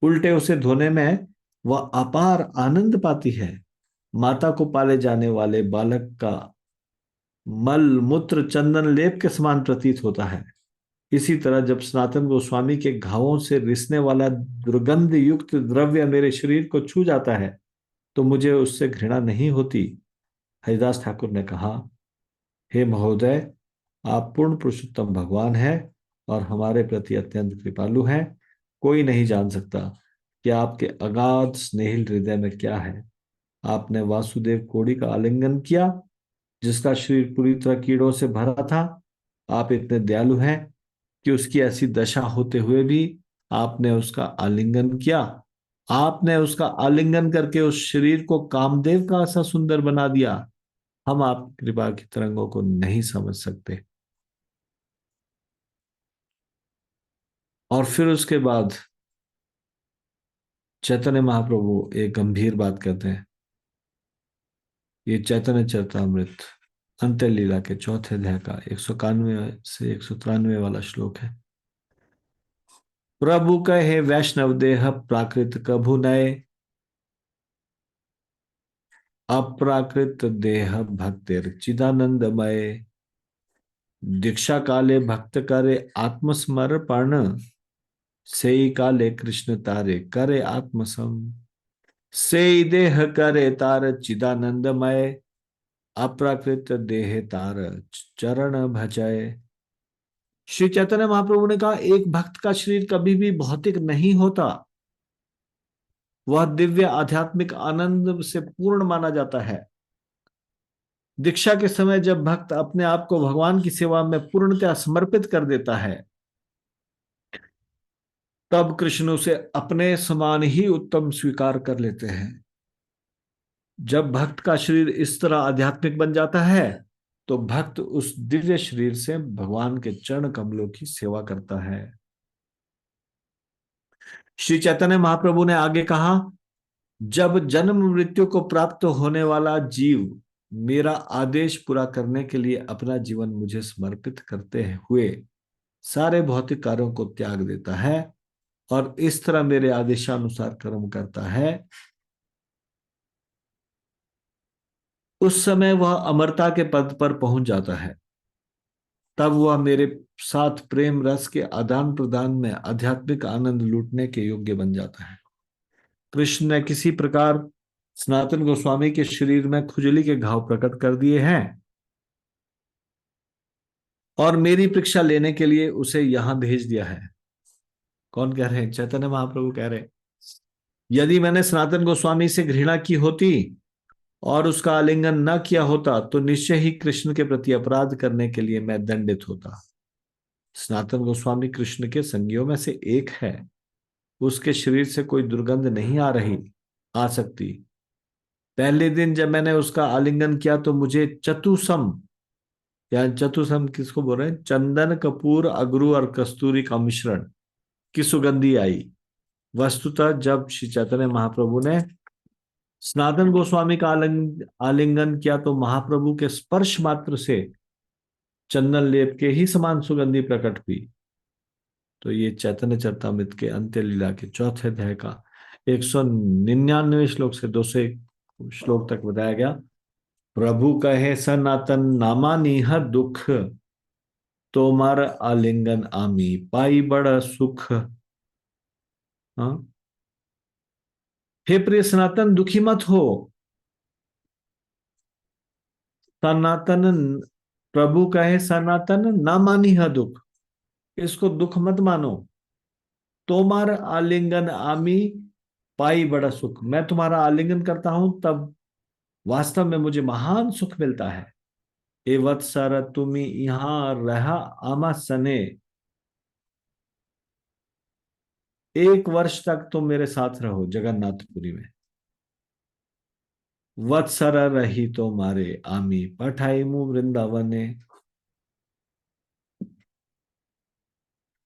उल्टे उसे धोने में वह अपार आनंद पाती है। माता को पाले जाने वाले बालक का मल मूत्र चंदन लेप के समान प्रतीत होता है। इसी तरह जब सनातन गोस्वामी के घावों से रिसने वाला दुर्गंध युक्त द्रव्य मेरे शरीर को छू जाता है तो मुझे उससे घृणा नहीं होती। हरिदास ठाकुर ने कहा, हे महोदय, आप पूर्ण पुरुषोत्तम भगवान हैं और हमारे प्रति अत्यंत कृपालु हैं। कोई नहीं जान सकता कि आपके अगाध स्नेहिल हृदय में क्या है। आपने वासुदेव कोड़ी का आलिंगन किया, जिसका शरीर पूरी तरह कीड़ों से भरा था। आप इतने दयालु हैं कि उसकी ऐसी दशा होते हुए भी आपने उसका आलिंगन किया। आपने उसका आलिंगन करके उस शरीर को कामदेव का ऐसा सुंदर बना दिया। हम आपकी कृपा की तरंगों को नहीं समझ सकते। और फिर उसके बाद चैतन्य महाप्रभु एक गंभीर बात कहते हैं। ये चैतन्य चरितामृत अंत्य लीला के चौथे अध्याय का 191 से 193 वाला श्लोक है। प्रभु कहे वैष्णव देह प्राकृत कभु नए, अप्राकृत देह भक्तिर चिदानंदमय। दीक्षा काले भक्त करे आत्मस्मरण, सेई काले कृष्ण तारे करे आत्मसम। सेई देह करे तार चिदानंदमय, अप्राकृत देह तार चरण भजय। श्री चैतन्य महाप्रभु ने कहा, एक भक्त का शरीर कभी भी भौतिक नहीं होता। वह दिव्य आध्यात्मिक आनंद से पूर्ण माना जाता है। दीक्षा के समय जब भक्त अपने आप को भगवान की सेवा में पूर्णतया समर्पित कर देता है, तब कृष्ण उसे अपने समान ही उत्तम स्वीकार कर लेते हैं। जब भक्त का शरीर इस तरह आध्यात्मिक बन जाता है तो भक्त उस दिव्य शरीर से भगवान के चरण कमलों की सेवा करता है। श्री चैतन्य महाप्रभु ने आगे कहा, जब जन्म मृत्यु को प्राप्त होने वाला जीव मेरा आदेश पूरा करने के लिए अपना जीवन मुझे समर्पित करते हुए सारे भौतिक कार्यों को त्याग देता है और इस तरह मेरे आदेशानुसार कर्म करता है, उस समय वह अमरता के पद पर पहुंच जाता है। तब वह मेरे साथ प्रेम रस के आदान प्रदान में आध्यात्मिक आनंद लूटने के योग्य बन जाता है। कृष्ण ने किसी प्रकार सनातन गोस्वामी के शरीर में खुजली के घाव प्रकट कर दिए हैं और मेरी परीक्षा लेने के लिए उसे यहां भेज दिया है। कौन कह रहे हैं? चैतन्य महाप्रभु कह रहे हैं, यदि मैंने सनातन गोस्वामी से घृणा की होती और उसका आलिंगन न किया होता तो निश्चय ही कृष्ण के प्रति अपराध करने के लिए मैं दंडित होता। सनातन गोस्वामी कृष्ण के संगियों में से एक है। उसके शरीर से कोई दुर्गंध नहीं आ सकती। पहले दिन जब मैंने उसका आलिंगन किया तो मुझे चतुसम, या चतुसम किसको बोल रहे हैं, चंदन कपूर अगरू और कस्तूरी का मिश्रण की सुगंधी आई। वस्तुतः जब श्री चैतन्य महाप्रभु ने सनातन गोस्वामी का आलिंगन किया तो महाप्रभु के स्पर्श मात्र से चंदन लेप के ही समान सुगंधी प्रकट हुई। तो ये चैतन्य चरितामृत के अंत्य लीला के चौथे अध्याय का 199 श्लोक से 201 श्लोक तक बताया गया। प्रभु कहे सनातन नामानिह दुख, तोमार आलिंगन आमी पाई बड़ा सुख। हाँ, हे प्रिय सनातन दुखी मत हो। सनातन, प्रभु कहे सनातन ना मानी है दुख, इसको दुख मत मानो। तोमार आलिंगन आमी पाई बड़ा सुख, मैं तुम्हारा आलिंगन करता हूं तब वास्तव में मुझे महान सुख मिलता है। ए वत्सर तुम्ही यहां रहा आमा सने, 1 वर्ष तक तुम मेरे साथ रहो जगन्नाथपुरी में। वत्सर रही तो मारे आमी पठाई मुंह वृंदावने,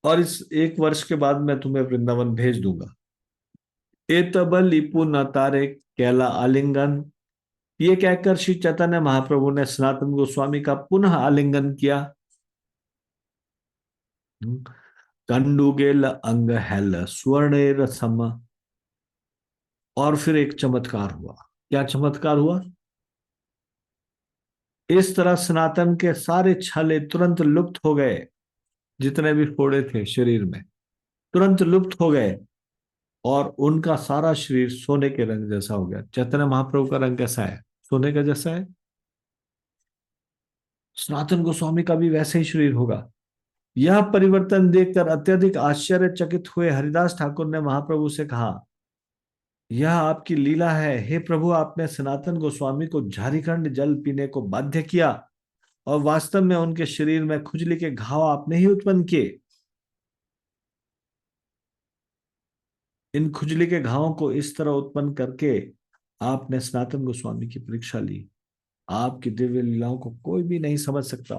और इस 1 वर्ष के बाद मैं तुम्हें वृंदावन भेज दूंगा। ए तब लिपु न तारे कैला आलिंगन, ये कहकर श्री चैतन्य महाप्रभु ने सनातन गोस्वामी का पुनः आलिंगन किया। कंडुगेल अंग हेल स्वर्ण सम, और फिर एक चमत्कार हुआ। क्या चमत्कार हुआ? इस तरह सनातन के सारे छाले तुरंत लुप्त हो गए, जितने भी फोड़े थे शरीर में तुरंत लुप्त हो गए और उनका सारा शरीर सोने के रंग जैसा हो गया। चैतन्य महाप्रभु का रंग कैसा है? सोने का जैसा है। सनातन गोस्वामी का भी वैसे ही शरीर होगा। यह परिवर्तन देखकर अत्यधिक आश्चर्यचकित हुए हरिदास ठाकुर ने महाप्रभु से कहा, यह आपकी लीला है। हे प्रभु, आपने सनातन गोस्वामी को झारीखंड जल पीने को बाध्य किया और वास्तव में उनके शरीर में खुजली के घाव आपने ही उत्पन्न किए। इन खुजली के घावों को इस तरह उत्पन्न करके आपने सनातन गोस्वामी की परीक्षा ली। आपकी दिव्य लीलाओं को कोई भी नहीं समझ सकता।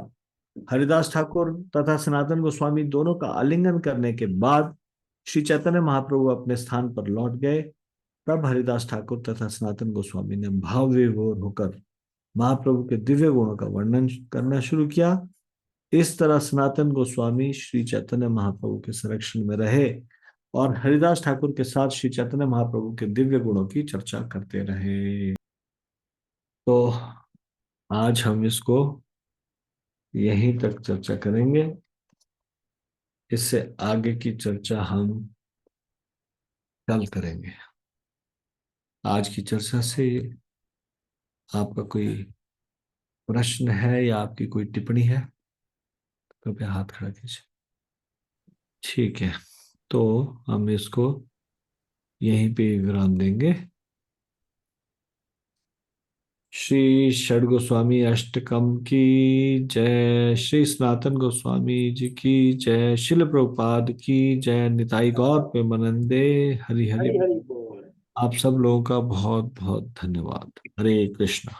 हरिदास ठाकुर तथा सनातन गोस्वामी दोनों का आलिंगन करने के बाद श्री चैतन्य महाप्रभु अपने स्थान पर लौट गए। तब हरिदास ठाकुर तथा सनातन गोस्वामी ने भाव विभोर होकर महाप्रभु के दिव्य गुणों का वर्णन करना शुरू किया। इस तरह सनातन गोस्वामी श्री चैतन्य महाप्रभु के संरक्षण में रहे और हरिदास ठाकुर के साथ श्री चैतन्य महाप्रभु के दिव्य गुणों की चर्चा करते रहे। तो आज हम इसको यहीं तक चर्चा करेंगे। इससे आगे की चर्चा हम कल करेंगे। आज की चर्चा से आपका कोई प्रश्न है या आपकी कोई टिप्पणी है? कृपया हाथ खड़ा कीजिए। ठीक है, तो हम इसको यहीं पे विराम देंगे। श्री षड गोस्वामी अष्टकम की जय, श्री सनातन गोस्वामी जी की जय, शिल प्रभुपाद की जय, निताई गौर प्रेमानंदे, हरि हरि। आप सब लोगों का बहुत बहुत धन्यवाद। हरे कृष्णा।